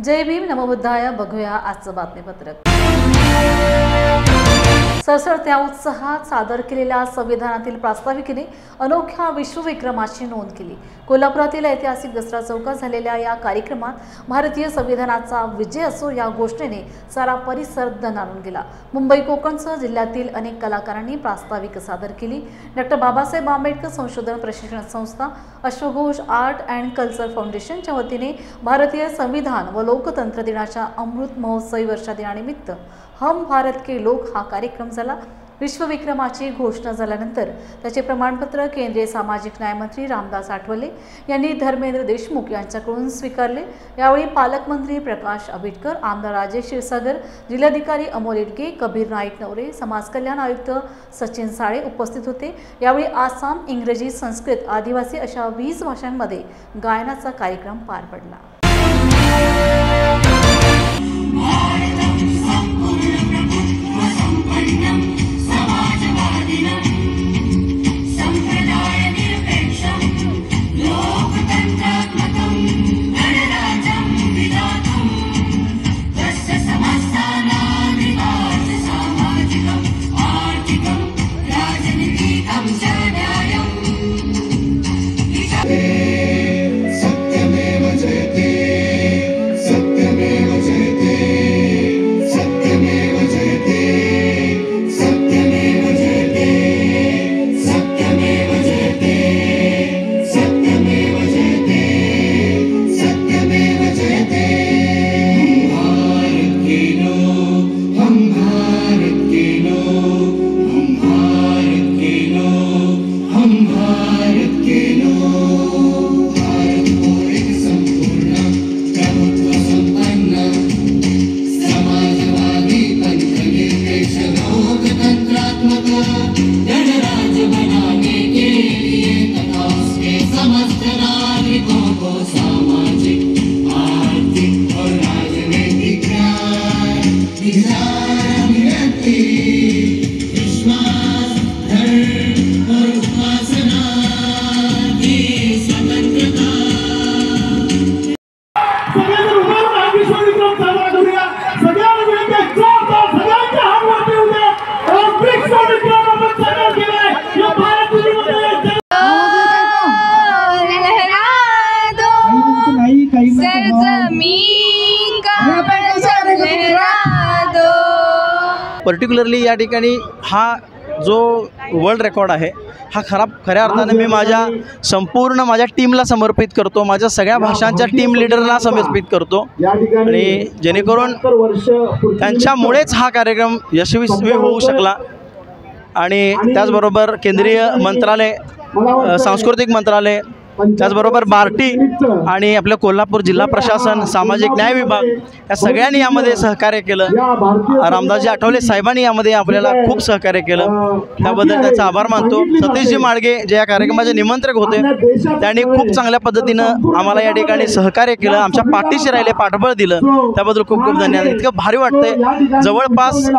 जय भीम नमोबुद्धाय। बघूया आजचं बातमीपत्रक। सळसळत्या उत्साहात सादर केलेल्या संविधानातील प्रास्ताविकेने अनोख्या विश्वविक्रमाची नोंद केली। कोल्हापुरातील ऐतिहासिक दसरा चौकात झालेल्या या कार्यक्रमात भारतीय संविधानाचा विजय असो या घोषणेने सारा परिसर दणाणून गेला। मुंबई कोकणसह जिल्ह्यातील अनेक कलाकारांनी प्रास्ताविक सादर केली। डॉ. बाबासाहेब आंबेडकर संशोधन प्रशिक्षण संस्था, अश्वघोष आर्ट अँड कल्चर फाउंडेशनच्या वतीने भारतीय संविधान व लोकतंत्र दिनाच्या अमृत महोत्सवी वर्षा दिनानिमित्त हम भारत के लोक हा कार्यक्रम झाला। विश्वविक्रमाची घोषणा झाल्यानंतर त्याचे प्रमाणपत्र केंद्रीय सामाजिक न्याय मंत्री रामदास आठवले यांनी धर्मेंद्र देशमुख यांच्याकडून स्वीकारले। यावेळी पालकमंत्री प्रकाश आंबेडकर, आमदार राजेश क्षीरसागर, जिल्हाधिकारी अमोल इटके, कबीर नाईक नवरे, समाज कल्याण आयुक्त सचिन साळे उपस्थित होते। यावेळी आसाम, इंग्रजी, संस्कृत, आदिवासी अशा 20 भाषांमध्ये गायनाचा कार्यक्रम पार पडला। पर्टिक्युलरली या ठिकाणी हा जो वर्ल्ड रेकॉर्ड आहे हा खऱ्या अर्थाने मी माझ्या संपूर्ण माझ्या टीमला समर्पित करतो, माझ्या सगळ्या भाषांच्या टीम लीडरला समर्पित करतो आणि जेणेकरून त्यांच्यामुळेच हा कार्यक्रम यशस्वी होऊ शकला। आणि त्याचबरोबर केंद्रीय मंत्रालय, सांस्कृतिक मंत्रालय, त्याचबरोबर बार्टी आणि आपलं कोल्हापूर जिल्हा प्रशासन, सामाजिक न्याय विभाग या सगळ्यांनी यामध्ये सहकार्य केलं। रामदासजी आठवले साहेबांनी यामध्ये आपल्याला खूप सहकार्य केलं, त्याबद्दल त्याचा आभार मानतो। सतीशजी माळगे जे या कार्यक्रमाचे निमंत्रक होते त्यांनी खूप चांगल्या पद्धतीनं आम्हाला या ठिकाणी सहकार्य केलं, आमच्या पाठीशी राहिले, पाठबळ दिलं, त्याबद्दल खूप खूप धन्यवाद। इतकं भारी वाटतंय, जवळपास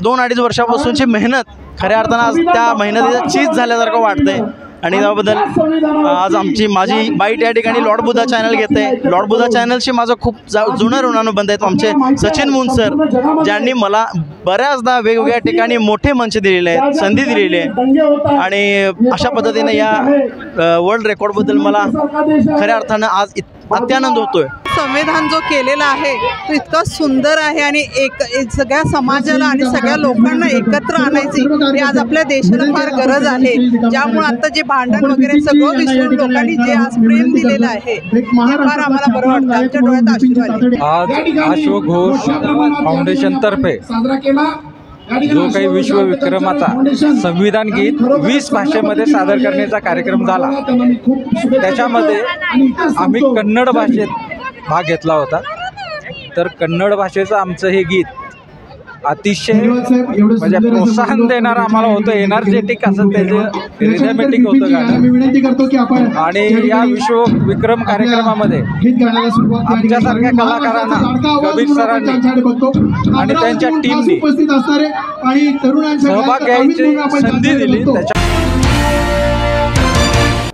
2-2.5 वर्षापासूनची मेहनत खऱ्या अर्थानं आज त्या मेहनतीचं चीज झाल्यासारखं वाटतंय। आणि त्याबद्दल आज माझी बाईट या ठिकाणी लॉर्ड बुद्धा चॅनल घेते। लॉर्ड बुद्धा चॅनलशी माझं खूप जुनं ऋणानुबंध आहे। आमचे सचिन मून सर ज्यांनी मला बऱ्याचदा वेगवेगळ्या ठिकाणी मोठे मंच दिलेले आहेत, संधी दिलेली आहे आणि अशा पद्धतीने या वर्ल्ड रेकॉर्डबद्दल मला खऱ्या अर्थानं आज अत्यानंद होतोय। संविधान जो केलेला आहे तो इतका सुंदर आहे आणि सगळ्या समाजाला आणि सगळ्या लोकांना एकत्र आणायची ही आज आपल्या देशाला फार गरज आहे। ज्यामुळे आता जे भांडण वगैरे सगळं विसरून लोकांनी जे आज प्रेम दिलेलं आहे हे फार आम्हाला बरं वाटतं, आमच्या डोळ्यात अश्रू आले। आज अश्वघोष फाउंडेशन तर्फे जो काही विश्वविक्रमाचा संविधान गीत 20 भाषेमध्ये सादर करण्याचा कार्यक्रम झाला, त्याच्यामध्ये आम्ही कन्नड भाषेत भाग घेतला होता। तर कन्नड भाषेचं आमचं हे गीत अतिशय म्हणजे प्रोत्साहन देणारं आम्हाला होतं, एनर्जेटिक असं त्याचं रिदमॅटिक होतं गाणं। आणि या विश्वविक्रम कार्यक्रमामध्ये आमच्यासारख्या कलाकारांना कबीर सरांनी आणि त्यांच्या टीमनी सहभाग घ्यायची संधी दिली।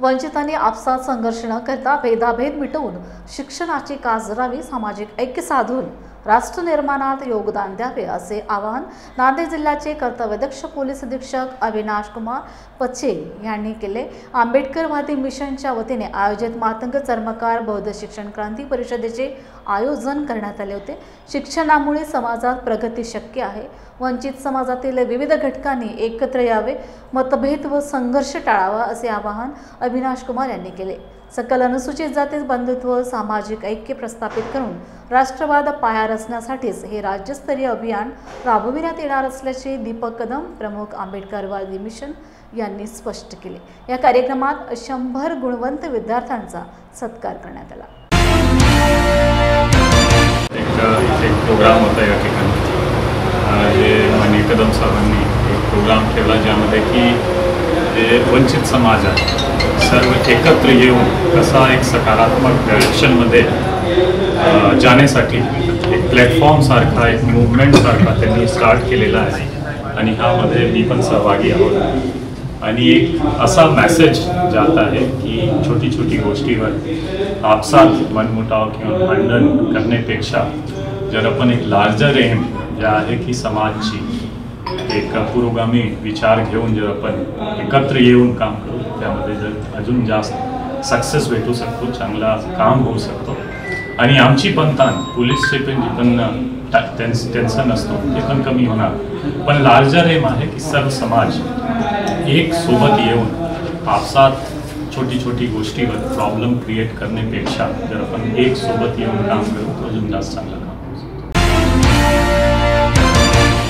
वंचितांनी आपसात संघर्ष न करता भेदाभेद मिटवून शिक्षणाची कास धरावी, सामाजिक ऐक्य साधून राष्ट्र निर्माणात योगदान द्यावे असे आवाहन नांदेड जिल्ह्याचे कर्तव्यदक्ष पोलीस अधीक्षक अविनाश कुमार पच्चे यांनी केले। आंबेडकरवादी मिशनच्या वतीने आयोजित मातंग चर्मकार बौद्ध शिक्षण क्रांती परिषदेचे आयोजन करण्यात आले होते। शिक्षणामुळे समाजात प्रगती शक्य आहे। वंचित समाजातील विविध घटकांनी एकत्र यावे, मतभेद व संघर्ष टाळावा असे आवाहन अविनाश कुमार यांनी केले। सकल अनुसूचित जाती बंधुत्व, सामाजिक ऐक्य प्रस्थापित करून राष्ट्रवाद पाया रचण्यासाठीच हे राज्यस्तरीय अभियान राबविण्यात येणार असल्याचे दीपक कदम, प्रमुख आंबेडकरवादी मिशन यांनी स्पष्ट केले। या कार्यक्रमात 100 गुणवंत विद्यार्थ्यांचा सत्कार करण्यात आला। एक प्रोग्राम होता या ठिकाणी जे माननीय कदम साहेबांनी एक प्रोग्राम ठेवला, ज्यामध्ये की जे वंचित समाज आहे सर्व एकत्र येऊन कसा एक सकारात्मक डायरेक्शनमध्ये जाण्यासाठी एक प्लॅटफॉर्म सारखा, एक मूवमेंट सारखा त्यांनी स्टार्ट केलेला आहे आणि ह्यामध्ये मी पण सहभागी आहोत। आणि एक असा मेसेज जात आहे की छोटी छोटी गोष्टीवर आपसात मनमुटाव किंवा भांडण करण्यापेक्षा जर आपण एक लार्जर एम जे आहे की समाजची एक पुरोगामी विचार घेऊन जर आपण एकत्र येऊन काम करू, त्यामध्ये जर अजून जास्त सक्सेस भेटू शकतो, चांगला काम होऊ शकतो। आणि आमची पण ताण पोलीसचे पण टेन्शन असतो ते पण कमी होणार, पण लार्जर एम आहे की सर्व समाज एक सोबत येऊन आपसात छोटी छोटी गोष्टीवर प्रॉब्लेम क्रिएट करण्यापेक्षा जर आपण एक सोबत येऊन काम करू तर अजून जास्त चांगलं काम होऊ शकतो।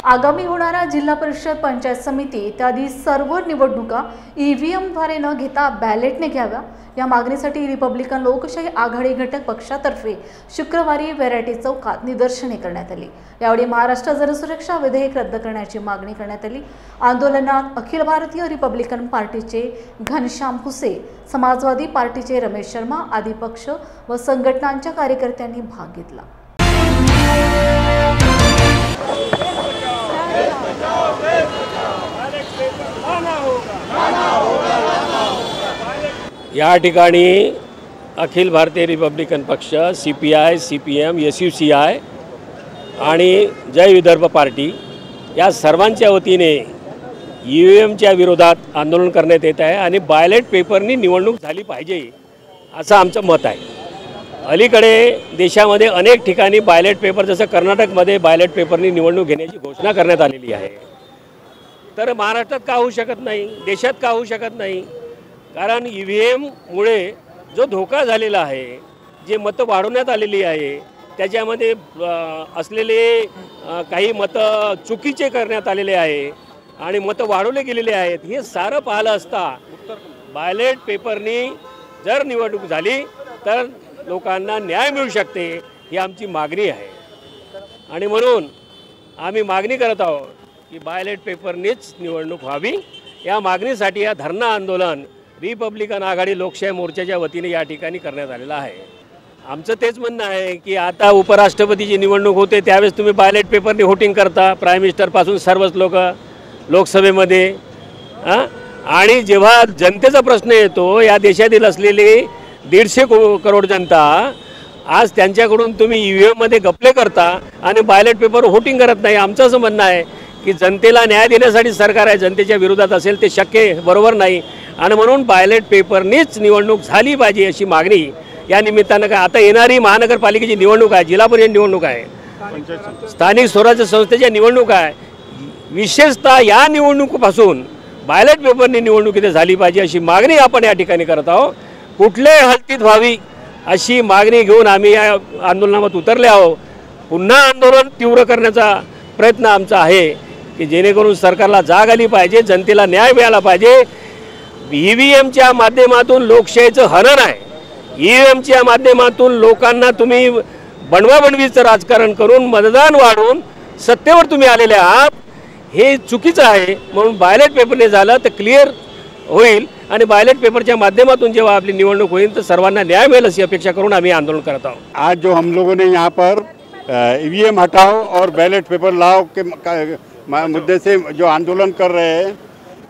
आगामी होणाऱ्या जिल्हा परिषद, पंचायत समिती इत्यादी सर्व निवडणुका EVM-द्वारे न घेता बॅलेटने घ्याव्या, या मागणीसाठी रिपब्लिकन लोकशाही आघाडी घटक पक्षातर्फे शुक्रवारी व्हेरायटी चौकात निदर्शने करण्यात आली। यावेळी महाराष्ट्र जनसुरक्षा विधेयक रद्द करण्याची मागणी करण्यात आली। आंदोलनात अखिल भारतीय रिपब्लिकन पार्टीचे घनश्याम हुसे, समाजवादी पार्टीचे रमेश शर्मा आदी पक्ष व संघटनांच्या कार्यकर्त्यांनी भाग घेतला। या ठिकाणी अखिल भारतीय रिपब्लिकन पक्ष, CPI, CPM, SUCI आणि जय विदर्भ पार्टी या सर्वांच्या वतीने EVMच्या विरोधात आंदोलन करण्यात येत आहे आणि बायलेट पेपरनी निवडणूक झाली पाहिजे असं आमचं मत आहे। अलीकडे देशामध्ये अनेक ठिकाणी बायलेट पेपर, जसं कर्नाटकमध्ये बायलेट पेपरनी निवडणूक घेण्याची घोषणा करण्यात आलेली आहे, तर महाराष्ट्रात का होऊ शकत नाही, देशात का होऊ शकत नाही? कारण EVMमुळे जो धोका झालेला आहे, जे मतं वाढवण्यात आलेली आहे, त्याच्यामध्ये असलेले काही मतं चुकीचे करण्यात आलेले आहे आणि मतं वाढवले गेलेले आहेत, हे सारं पाहिलं असता बायलेट पेपरनी जर निवडणूक झाली तर लोकांना न्याय मिळू शकते, ही आमची मागणी आहे। आणि म्हणून आम्ही मागणी करत आहोत की बायलेट पेपरनीच निवडणूक व्हावी। या मागणीसाठी या धरणं आंदोलन रिपब्लिकन आघाडी लोकशाही मोर्चाच्या वतीने या ठिकाणी करण्यात आलेलं आहे। आमचं तेच म्हणणं आहे की आता उपराष्ट्रपतीची निवडणूक होते, त्यावेळेस तुम्ही बायलेट पेपरनी व्होटिंग करता, प्राईम मिनिस्टरपासून सर्वच लोक लोकसभेमध्ये, आणि जेव्हा जनतेचा प्रश्न येतो, या देशातील असलेली 150 करोड जनता, आज त्यांच्याकडून तुम्ही EVMमध्ये गप्पले करता आणि बायलेट पेपर व्होटिंग करत नाही। आमचं असं म्हणणं आहे की जनतेला न्याय देण्यासाठी सरकार आहे, जनतेच्या विरोधात असेल ते शक्य बरोबर नाही, आणि म्हणून बायलेट पेपरनीच निवडणूक झाली पाहिजे अशी मागणी या निमित्तानं काय, आता येणारी महानगरपालिकेची निवडणूक आहे, जिल्हा परिषद निवडणूक आहे, स्थानिक स्वराज्य संस्थेच्या निवडणूक आहे, विशेषतः या निवडणुकीपासून बायलेट पेपरनी निवडणूक इथे झाली पाहिजे अशी मागणी आपण या ठिकाणी करत आहोत। कुठल्याही हालतीत व्हावी अशी मागणी घेऊन आम्ही या आंदोलनात उतरले आहोत। पुन्हा आंदोलन तीव्र करण्याचा प्रयत्न आमचा आहे की जेणेकरून सरकारला जाग आली पाहिजे, जनतेला न्याय मिळाला पाहिजे। EVMच्या माध्यमातून लोकशाहीचं हनन आहे, EVMच्या माध्यमातून लोकांना तुम्ही बनवाबनवीचं राजकारण करून मतदान वाढवून सत्तेवर तुम्ही आलेले आहात, हे चुकीचं आहे। म्हणून बायलेट पेपरने झालं तर क्लिअर होईल आणि बायलेट पेपरच्या माध्यमातून जेव्हा आपली निवडणूक होईल तर सर्वांना न्याय मिळेल अशी अपेक्षा करून आम्ही आंदोलन करत आहोत। आज जो हम लोगों ने यहाँ पर EVM हटाओ और बैलेट पेपर लाओ के मुद्दे से जो आंदोलन कर रहे हैं,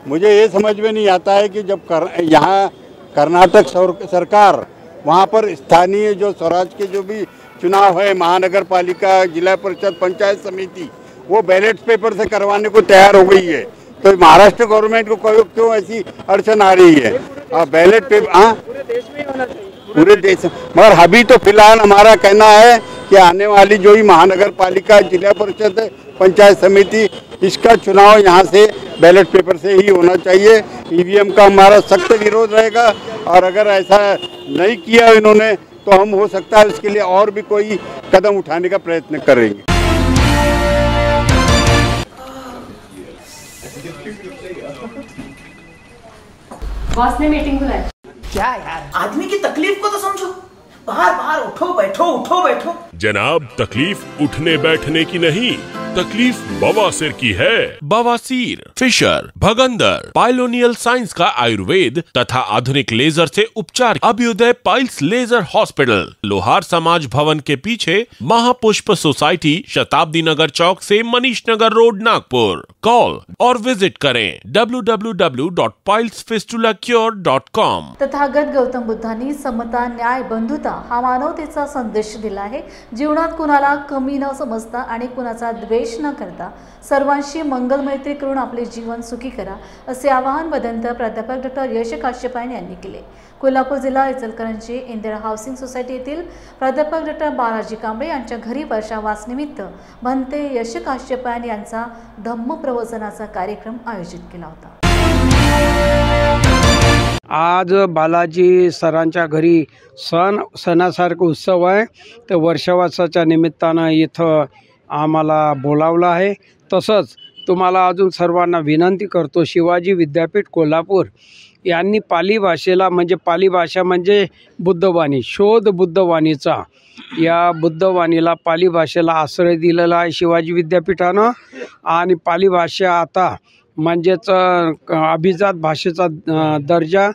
मुझे ये समझ में नहीं आता है कि जब यहाँ कर्नाटक सरकार वहाँ पर स्थानीय जो स्वराज के जो भी चुनाव है, महानगर पालिका, जिला परिषद, पंचायत समिति, वो बैलेट पेपर से करवाने को तैयार हो गई है। तो महाराष्ट्र गवर्नमेंट को क्यों ऐसी अड़चन आ रही है? बैलेट पेपर पूरे देश, मगर अभी तो फिलहाल हमारा कहना है कि आने वाली जो ही महानगर पालिका, जिला परिषद, पंचायत समिति, इसका चुनाव यहाँ से बैलेट पेपर से ही होना चाहिए। ईवीएम का हमारा सख्त विरोध रहेगा और अगर ऐसा नहीं किया इन्होंने तो हम हो सकता है इसके लिए और भी कोई कदम उठाने का प्रयत्न करेंगे। बॉस ने मीटिंग बुलाई। क्या यार, आदमी की तकलीफ को तो समझो। बाहर बाहर उठो बैठो। जनाब, तकलीफ उठने बैठने की नहीं, तकलीफ बवासीर की है। बवासीर, फिशर, भगंदर, पाइलोनियल साइंस का आयुर्वेद तथा आधुनिक लेजर से उपचार। अभ्युदय पाइल्स लेजर हॉस्पिटल, लोहार समाज भवन के पीछे, महापुष्प सोसाइटी, शताब्दी नगर चौक से मनीष नगर रोड, नागपुर। कॉल और विजिट करें www.pilesfistulacure.com। तथागत गौतम बुद्धांनी समता, न्याय, बंधुता हा मानवतेचा संदेश दिला आहे। जीवनात कुणाला कमी न समजता आणि कुणाचा द्वेष न करता सर्वांशी मंगल मैत्री करून आपले जीवन सुखी करा, असे आवाहन वदंत प्राध्यापक डॉक्टर यश काश्यपायन यांनी केले। कोल्हापूर जिल्हा इचलकरंजी इंदिरा हाऊसिंग सोसायटी येथील प्राध्यापक डॉक्टर बालाजी कांबळे यांच्या घरी वर्षावासनिमित्त भंते यश काश्यपायन यांचा धम्म प्रवचनाचा कार्यक्रम आयोजित केला होता। आज बालाजी सरांच्या घरी सणासारखा उत्सव आहे, तर वर्षावासाच्या निमित्तानं इथं आम्हाला बोलावलं आहे। तसंच तुम्हाला अजून सर्वांना विनंती करतो, शिवाजी विद्यापीठ कोल्हापूर यांनी पाली भाषेला, म्हणजे पाली भाषा म्हणजे बुद्धवाणी, शोध बुद्धवाणीचा, या बुद्धवाणीला पाली भाषेला आश्रय दिलेला आहे शिवाजी विद्यापीठानं। आणि पाली भाषा आता म्हणजेच अभिजात भाषेचा दर्जा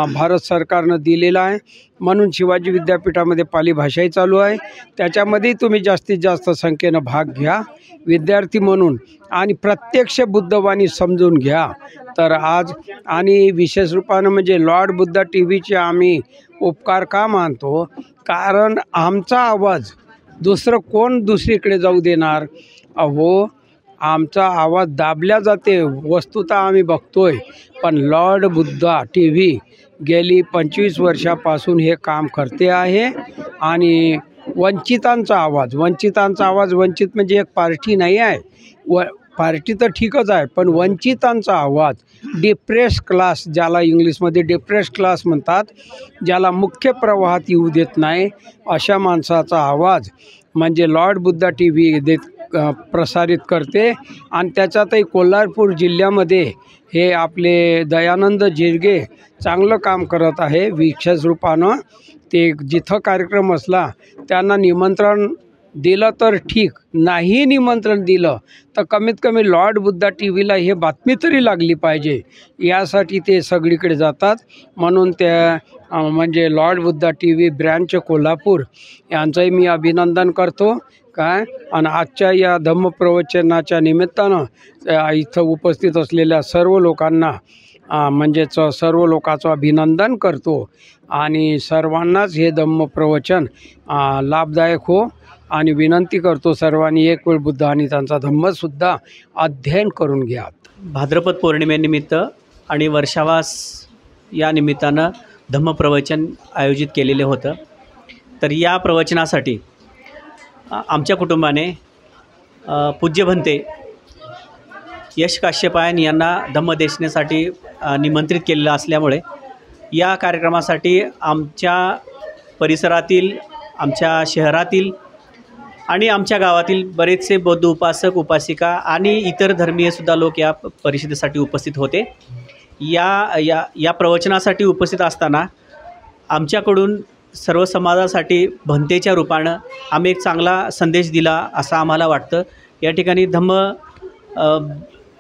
भारत सरकारनं दिलेला आहे, म्हणून शिवाजी विद्यापीठामध्ये पाली भाषाही चालू आहे। त्याच्यामध्ये तुम्ही जास्तीत जास्त संख्येनं भाग घ्या विद्यार्थी म्हणून आणि प्रत्यक्ष बुद्धवाणी समजून घ्या। तर आज आणि विशेष रूपानं म्हणजे लॉर्ड बुद्धा टीव्हीचे आम्ही उपकार का मानतो, कारण आमचा आवाज दुसरं कोण दुसरीकडे जाऊ देणार? अहो, आमचा आवाज दाबल्या जाते, वस्तुतः आम्ही बघतोय, पण लॉर्ड बुद्धा टीव्ही गेली 25 वर्षापासून हे काम करते आहे। आणि वंचितांचा आवाज, वंचित म्हणजे एक पार्टी नाही आहे, पार्टी तर ठीकच आहे, पण वंचितांचा आवाज, डिप्रेस क्लास, ज्याला इंग्लिशमध्ये डिप्रेस क्लास म्हणतात, ज्याला मुख्य प्रवाहात येऊ देत नाही, अशा माणसाचा आवाज म्हणजे लॉर्ड बुद्धा टीव्ही प्रसारित करते। आणि त्याच्यातही कोल्हापूर जिल्ह्यामध्ये हे आपले दयानंद जिरगे चांगलं काम करत आहे। विशेष रूपानं ते जिथं कार्यक्रम असला त्यांना निमंत्रण दिलं तर ठीक, नाही निमंत्रण दिलं तर कमीत कमी लॉर्ड बुद्धा टीव्हीला हे बातमी तरी लागली पाहिजे, यासाठी ते सगळीकडे जातात। म्हणून त्या म्हणजे Lord Buddha TV branch Kolhapur यांचंही मी अभिनंदन करतो काय। आणि आजच्या या धम्मप्रवचनाच्या निमित्तानं इथं उपस्थित असलेल्या सर्व लोकांना म्हणजेच सर्व लोकांचं अभिनंदन करतो आणि सर्वांनाच हे धम्मप्रवचन लाभदायक हो आणि विनंती करतो सर्वांनी एक वेळ बुद्ध आणि त्यांचा धम्मसुद्धा अध्ययन करून घ्या। भाद्रपद पौर्णिमेनिमित्त आणि वर्षावास या निमित्तानं धम्मप्रवचन आयोजित केलेले होतं। तर या प्रवचनासाठी आमच्या कुटुंबाने पूज्य भंते यश काश्यपायन यांना धम्मदेशनेसाठी निमंत्रित केलेलं असल्यामुळे या कार्यक्रमासाठी आमच्या परिसरातील, आमच्या शहरातील आणि आमच्या गावातील बरेचसे बौद्ध उपासक, उपासिका आणि इतर धर्मीयसुद्धा लोक या परिषदेसाठी उपस्थित होते। या प्रवचनासाठी उपस्थित असताना आमच्याकडून सर्व समाजासाठी भंतेच्या रूपानं आम्ही एक चांगला संदेश दिला असं आम्हाला वाटतं। या ठिकाणी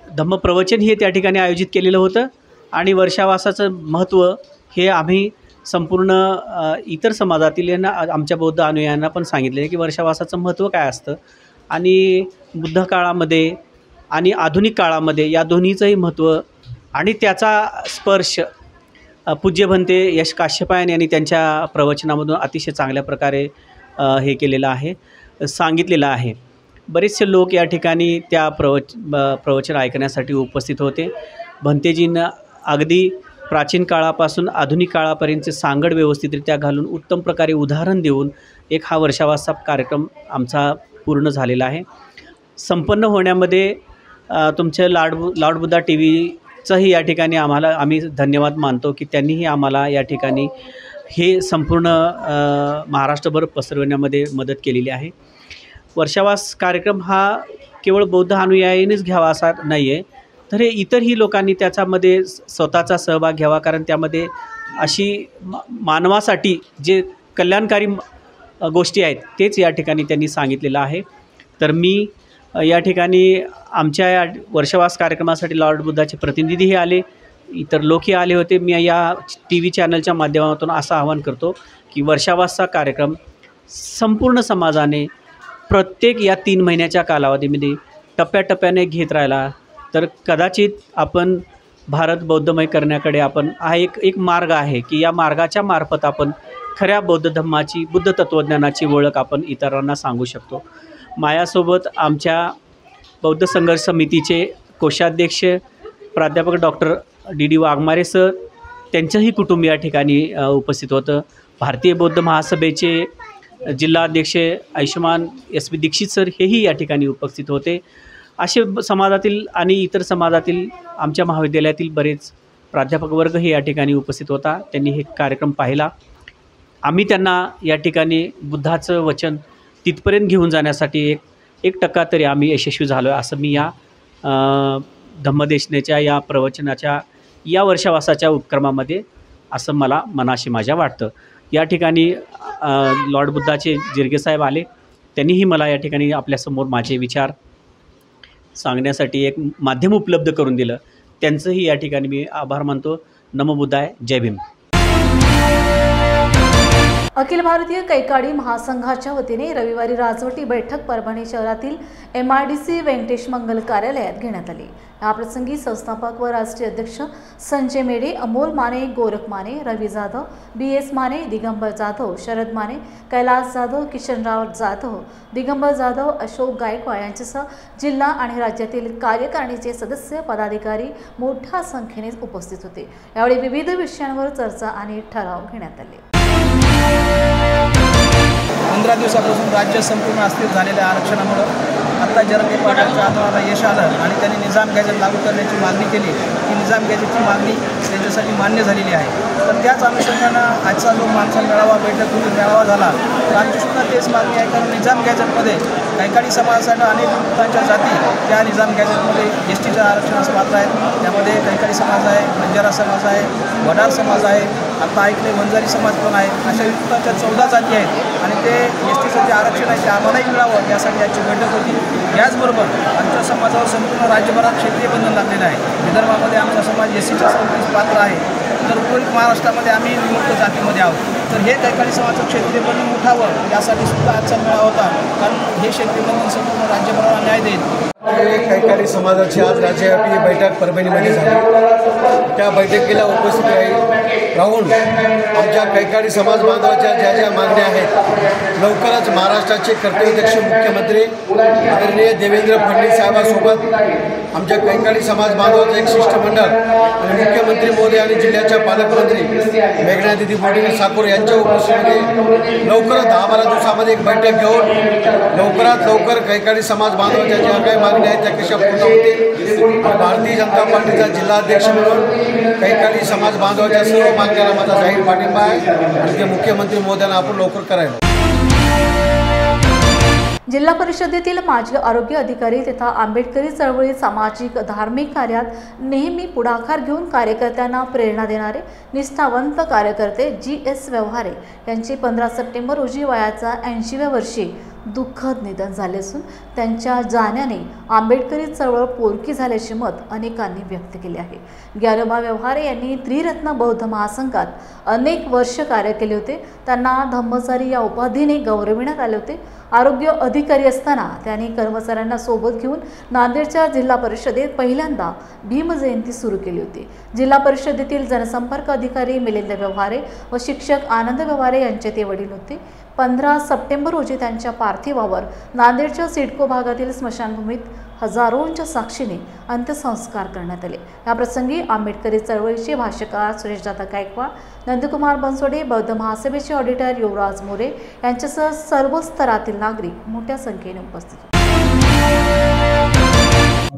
धम्मप्रवचन हे त्या ठिकाणी आयोजित केलेलं होतं आणि वर्षावासाचं महत्त्व हे आम्ही संपूर्ण इतर समाजातील यांना, आमच्या बौद्ध अनुयायांना पण सांगितले की वर्षावासाचं महत्त्व काय असतं आणि बुद्ध काळामध्ये आणि आधुनिक काळामध्ये या दोन्हीचंही महत्त्व आणि त्याचा स्पर्श पूज्य भंते यश काश्यपायन यांनी त्यांच्या प्रवचनामधून अतिशय चांगल्या प्रकारे हे केलेलं आहे, सांगितलेलं आहे. बरेचसे लोक या ठिकाणी त्या प्रवचन ऐकण्यासाठी उपस्थित होते. भंतेजींना अगदी प्राचीन काळापासून आधुनिक काळापर्यंतचे सांगड व्यवस्थितरित्या घालून उत्तम प्रकारे उदाहरण देऊन एक हा वर्षावाचा कार्यक्रम आमचा पूर्ण झालेला आहे. संपन्न होण्यामध्ये तुमच्या लाडबुद्धा टी व्हीचंही या ठिकाणी आम्ही धन्यवाद मानतो की त्यांनीही आम्हाला या ठिकाणी हे संपूर्ण महाराष्ट्रभर पसरवण्यामध्ये मदत केलेली आहे. वर्षावास कार्यक्रम हा केवळ बौद्ध अनुयायीनेच घ्यावा असा नाही आहे, तर हे इतरही लोकांनी त्याच्यामध्ये स्वतःचा सहभाग घ्यावा, कारण त्यामध्ये अशी मानवासाठी जे कल्याणकारी गोष्टी आहेत तेच या ठिकाणी त्यांनी सांगितलेलं आहे. तर मी या ठिकाणी आमच्या या वर्षावास कार्यक्रमासाठी लॉर्ड बुद्धाचे प्रतिनिधीही आले, इतर लोकही आले होते. मी या टी व्ही चॅनलच्या माध्यमातून असं आवाहन करतो की वर्षावासचा कार्यक्रम संपूर्ण समाजाने प्रत्येक या 3 महिन्याच्या कालावधीमध्ये टप्प्याटप्प्याने घेत राहिला तर कदाचित आपण भारत बौद्धमय करण्याकडे आपण हा एक मार्ग आहे की या मार्गाच्या मार्फत आपण खऱ्या बौद्ध धम्माची, बुद्ध तत्त्वज्ञानाची ओळख आपण इतरांना सांगू शकतो. माझ्यासोबत आमच्या बौद्ध संघर्ष समितीचे कोषाध्यक्ष प्राध्यापक डॉक्टर डी वाघमारे सर, त्यांचंही कुटुंब या ठिकाणी उपस्थित होतं. भारतीय बौद्ध महासभेचे जिल्हाध्यक्ष आयुष्मान एस बी दीक्षित सर हेही या ठिकाणी उपस्थित होते. असे समाजातील आणि इतर समाजातील आमच्या महाविद्यालयातील बरेच प्राध्यापक वर्गही या ठिकाणी उपस्थित होता. त्यांनी हे कार्यक्रम पाहिला. आम्ही त्यांना या ठिकाणी बुद्धाचं वचन तिथपर्यंत घेऊन जाण्यासाठी 1% तरी आम्ही यशस्वी झालो आहे असं मी या धम्मदेशनेच्या या प्रवचनाच्या या वर्षावासाच्या उपक्रमामध्ये असं मला मनाशी माझ्या वाटतं. या ठिकाणी लॉर्ड बुद्धाचे जिरगेसाहेब आले, त्यांनीही मला या ठिकाणी आपल्यासमोर माझे विचार सांगण्यासाठी एक माध्यम उपलब्ध करून दिलं. त्यांचंही या ठिकाणी मी आभार मानतो. नमो बुद्धाय, जय भीम. अखिल भारतीय कैकाडी महासंघाच्या वतीने रविवारी राजवटी बैठक परभणी शहरातील MIDC व्यंकटेश मंगल कार्यालयात घेण्यात आली. याप्रसंगी संस्थापक व राष्ट्रीय अध्यक्ष संजय मेढे, अमोल माने, गोरख माने, रवी जाधव, BS माने, दिगंबर जाधव, शरद माने, कैलास जाधव, किशनराव जाधव, दिगंबर जाधव, अशोक गायकवाड यांच्यासह जिल्हा आणि राज्यातील कार्यकारिणीचे सदस्य, पदाधिकारी मोठ्या संख्येने उपस्थित होते. यावेळी विविध विषयांवर चर्चा आणि ठराव घेण्यात आले. 15 दिवसापासून राज्य संपूर्ण अस्थिर झालेल्या आरक्षणामुळे आत्ता जरांगे पाटलांच्या आंदोलनाला यश आलं आणि त्यांनी निजाम गॅजेट लागू करण्याची मागणी केली. ही निजाम गॅजेटची मागणी त्यांच्यासाठी मान्य झालेली आहे. तर त्याच अनुषंगानं आजचा जो माणसा मेळावा बैठक होती, मेळावा झाला, तर आमचीसुद्धा तेच मागणी आहे. कारण निजाम गॅजेटमध्ये कैकाडी समाजासाठी अनेक विमुक्तांच्या जाती त्या निजाम गॅजेटमध्ये STच्या आरक्षणास पात्र आहेत. त्यामध्ये कैकाडी समाज आहे, बंजारा समाज आहे, वडार समाज आहे, आता ऐकले वंजारी समाज पण आहे. अशा विमुक्तांच्या 14 जाती आहेत आणि ते STचं जे आरक्षण आहे ते आम्हालाही मिळावं यासाठी आजची बैठक होती. याचबरोबर आमच्या समाजावर संपूर्ण राज्यभरात क्षेत्रीय बंधन लागलेलं आहे. विदर्भामध्ये आमचा समाज SCच्या संख्येस पात्र आहे, तर उर्वरित महाराष्ट्रामध्ये आम्ही विमुक्त जातीमध्ये आहोत. तर हे कैकाडी समाजाचं क्षेत्रीय बंधन उठावं यासाठी सुद्धा आजचा मेळावा होता. कारण हे क्षेत्रीय बंधन संपूर्ण राज्यभराला न्याय देईल. कैकाडी समाजाची आज राज्यव्यापी बैठक परभणीमध्ये झाली. त्या बैठकीला उपस्थित राहून आमच्या कैकाडी समाज बांधवाच्या ज्या ज्या मागण्या आहेत लवकरच महाराष्ट्राचे कर्तव्यदक्ष मुख्यमंत्री आदरणीय देवेंद्र फडणवीस साहेबांसोबत आमच्या कैकाडी समाज बांधवाचं एक शिष्टमंडळ आणि मुख्यमंत्री महोदय आणि जिल्ह्याच्या पालकमंत्री मेघना दिदी बोर्डिंग साकोर यांच्या उपस्थितीमध्ये लवकरच 10-12 दिवसामध्ये एक बैठक घेऊन लवकरात लवकर कैकाडी समाज बांधवाच्या ज्या काही मागण्या आहेत त्या कशा पूर्ण होतील. भारतीय जनता पार्टीचा जिल्हाध्यक्ष म्हणून कैकाडी समाज बांधवाच्या सर्व मागण्याला माझा जाहीर पाठिंबा आहे आणि ते मुख्यमंत्री महोदयांना आपण लवकर करायला. जिल्हा परिषदेतील माजी आरोग्य अधिकारी तथा आंबेडकरी चळवळी सामाजिक धार्मिक कार्यात नेहमी पुढाकार घेऊन कार्यकर्त्यांना प्रेरणा देणारे निष्ठावंत कार्यकर्ते GS व्यवहारे यांची 15 सप्टेंबर रोजी वयाच्या 80व्या वर्षी दुःखद निधन झाले असून त्यांच्या जाण्याने आंबेडकरी चळवळ पोरकी झाल्याचे मत अनेकांनी व्यक्त केले आहे. ज्ञानोबा व्यवहारे यांनी त्रिरत्न बौद्ध महासंघात अनेक वर्ष कार्य केले होते. त्यांना धम्मचारी या उपाधीने गौरविण्यात आले होते. आरोग्य अधिकारी असताना त्यांनी कर्मचाऱ्यांना सोबत घेऊन नांदेडच्या जिल्हा परिषदेत पहिल्यांदा भीम जयंती सुरू केली होती. जिल्हा परिषदेतील जनसंपर्क अधिकारी मिलिंद व्यवहारे व शिक्षक आनंद व्यवहारे यांचे ते वडील होते. 15 सप्टेंबर रोजी त्यांच्या पार्थिवावर नांदेडच्या सिडको भागातील स्मशानभूमीत हजारोंच्या साक्षीने अंत्यसंस्कार करण्यात आले. याप्रसंगी आंबेडकरी चळवळीचे भाष्यकार सुरेशदादा गायकवाड, नंदकुमार बनसोडे, बौद्ध महासभेचे ऑडिटर युवराज मोरे यांच्यासह सर्व स्तरातील नागरिक मोठ्या संख्येने उपस्थित होते.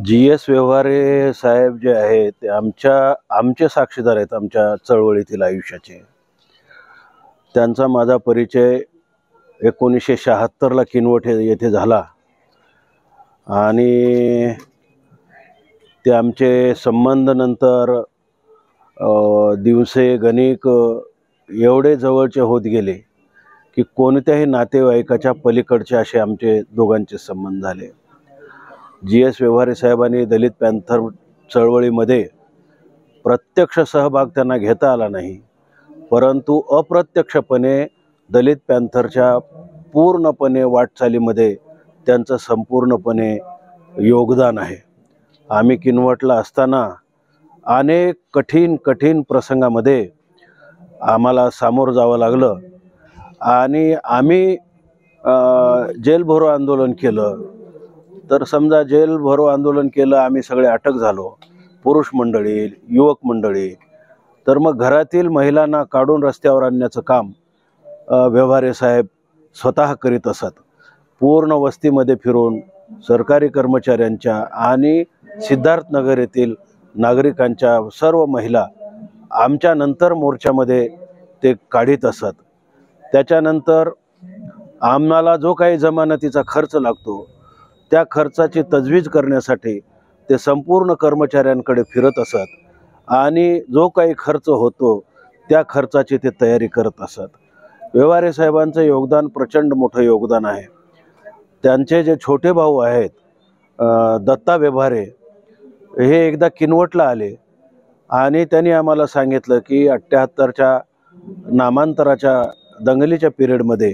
GS व्यवहारे साहेब जे आहेत ते आमचे साक्षीदार आहेत आमच्या चळवळीतील आयुष्याचे. त्यांचा माझा परिचय 1976ला किनवट येथे झाला आणि ते आमचे संबंध नंतर दिवसेगणिक एवढे जवळचे होत गेले की कोणत्याही नातेवाईकाच्या पलीकडचे असे आमचे दोघांचे संबंध झाले. GS व्यवहारे साहेबांनी दलित पॅन्थर चळवळीमध्ये प्रत्यक्ष सहभाग त्यांना घेता आला नाही, परंतु अप्रत्यक्षपणे दलित पॅन्थरच्या पूर्णपणे वाटचालीमध्ये त्यांचं संपूर्णपणे योगदान आहे. आम्ही किनवटला असताना अनेक कठीण प्रसंगामध्ये आम्हाला सामोरं जावं लागलं आणि आम्ही जेल भरो आंदोलन केलं. तर समजा जेल भरो आंदोलन केलं, आम्ही सगळे अटक झालो, पुरुष मंडळी, युवक मंडळी. तर मग घरातील महिलांना काढून रस्त्यावर आणण्याचं काम व्यवहारे साहेब स्वतः करीत असत. पूर्ण वस्तीमध्ये फिरून सरकारी कर्मचाऱ्यांच्या आणि सिद्धार्थनगर येथील नागरिकांच्या सर्व महिला आमच्या नंतर मोर्चामध्ये ते काढीत असत. त्याच्यानंतर आम्हाला जो काही जमानतीचा खर्च लागतो त्या खर्चाची तजवीज करण्यासाठी ते संपूर्ण कर्मचाऱ्यांकडे फिरत असत आणि जो काही खर्च होतो त्या खर्चाची ते तयारी करत असत. व्यवहारे साहेबांचं योगदान प्रचंड मोठं योगदान आहे. त्यांचे जे छोटे भाऊ आहेत दत्ता व्यवहारे, हे एकदा किनवटला आले आणि त्यांनी आम्हाला सांगितलं की 78च्या नामांतराच्या दंगलीच्या पिरियडमध्ये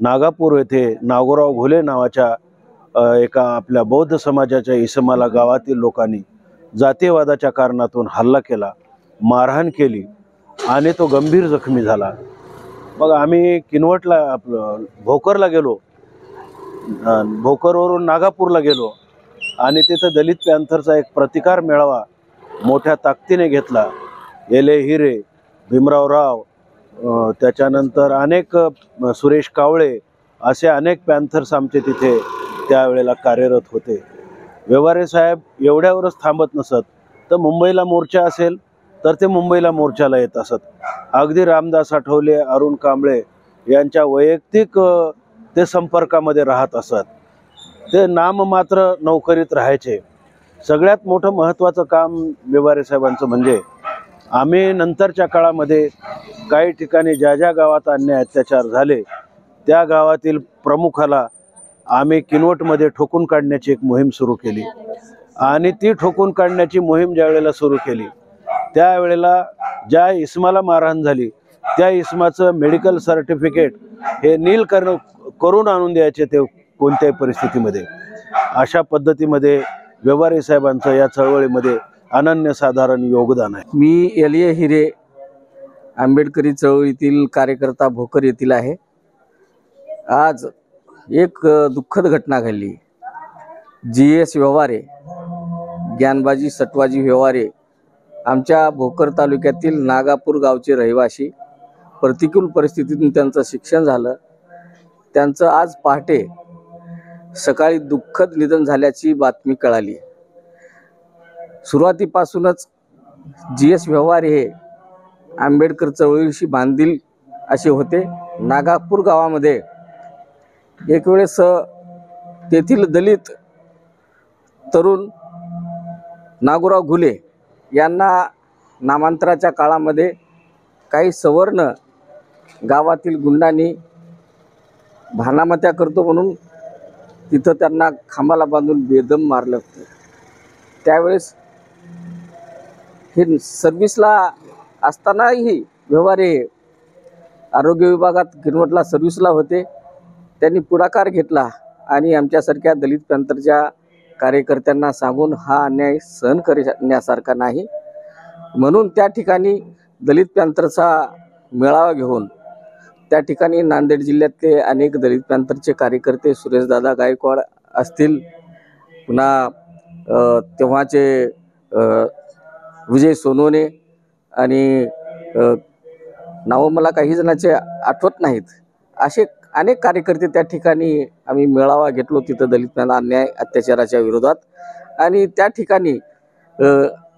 नागापूर येथे नागोराव घोले नावाच्या एका आपल्या बौद्ध समाजाच्या इसमाला गावातील लोकांनी जातीयवादाच्या कारणातून हल्ला केला, मारहाण केली आणि तो गंभीर जखमी झाला. मग आम्ही किनवटला आपलं भोकरला गेलो, भोकरवरून नागापूरला गेलो आणि तिथं दलित पॅन्थरचा एक प्रतिकार मेळावा मोठ्या ताकदीने घेतला. एले हिरे, भीमराव राव, त्याच्यानंतर अनेक सुरेश कावळे असे अनेक पॅन्थर्स आमचे तिथे त्यावेळेला कार्यरत होते. व्यवहारे साहेब एवढ्यावरच थांबत नसत, तर मुंबईला मोर्चा असेल तर ते मुंबईला मोर्चाला येत असत. अगदी रामदास आठवले, अरुण कांबळे यांच्या वैयक्तिक ते संपर्कामध्ये राहत असत. ते नाममात्र नोकरीत राहायचे. सगळ्यात मोठं महत्त्वाचं काम व्यवहारे साहेबांचं म्हणजे आम्ही नंतरच्या काळामध्ये काही ठिकाणी ज्या ज्या गावात अन्याय अत्याचार झाले त्या गावातील प्रमुखाला आम्ही किनवटमध्ये ठोकून काढण्याची एक मोहीम सुरू केली आणि ती ठोकून काढण्याची मोहीम ज्या वेळेला सुरू केली त्यावेळेला ज्या इस्माला मारहाण झाली त्या इस्माचं मेडिकल सर्टिफिकेट हे नील करून आणून द्यायचे ते कोणत्याही परिस्थितीमध्ये. अशा पद्धतीमध्ये व्यवहारे साहेबांचं या चळवळीमध्ये अनन्यसाधारण योगदान आहे. मी एलिये हिरे, आंबेडकरी चळवळीतील कार्यकर्ता भोकर येथील आहे. आज एक दुःखद घटना घडली. GS व्यवहारे, ज्ञानबाजी सटवाजी व्यवहारे आमच्या भोकर तालुक्यातील नागापूर गावचे रहिवासी. प्रतिकूल परिस्थितीतून त्यांचं शिक्षण झालं. त्यांचं आज पहाटे सकाळी दुःखद निधन झाल्याची बातमी कळाली. सुरुवातीपासूनच GS व्यवहारे हे आंबेडकर चळवळीशी बांधील असे होते. नागापूर गावामध्ये एक वेळेस तेथील दलित तरुण नागोराव घुले यांना नामांतराच्या काळामध्ये काही सवर्ण गावातील गुंडांनी भानामत्या करतो म्हणून तिथं त्यांना खांबाला बांधून बेदम मारलं होतं. त्यावेळेस हे सर्व्हिसला असतानाही व्यवहारे आरोग्य विभागात किनवटला सर्व्हिसला होते. त्यांनी पुढाकार घेतला आणि आमच्यासारख्या दलित पॅंथरच्या कार्यकर्त्यांना सांगून हा अन्याय सहन करण्यासारखा नाही, म्हणून त्या ठिकाणी दलित पॅंथरचा मेळावा घेऊन त्या ठिकाणी नांदेड जिल्ह्यातले अनेक दलित पॅंथरचे कार्यकर्ते, सुरेशदादा गायकवाड असतील, पुन्हा तेव्हाचे विजय सोनवणे आणि नावं मला काही जणांचे आठवत नाहीत, असे अनेक कार्यकर्ते त्या ठिकाणी आम्ही मेळावा घेतलो तिथं दलित पॅंथर अन्याय अत्याचाराच्या विरोधात. आणि त्या ठिकाणी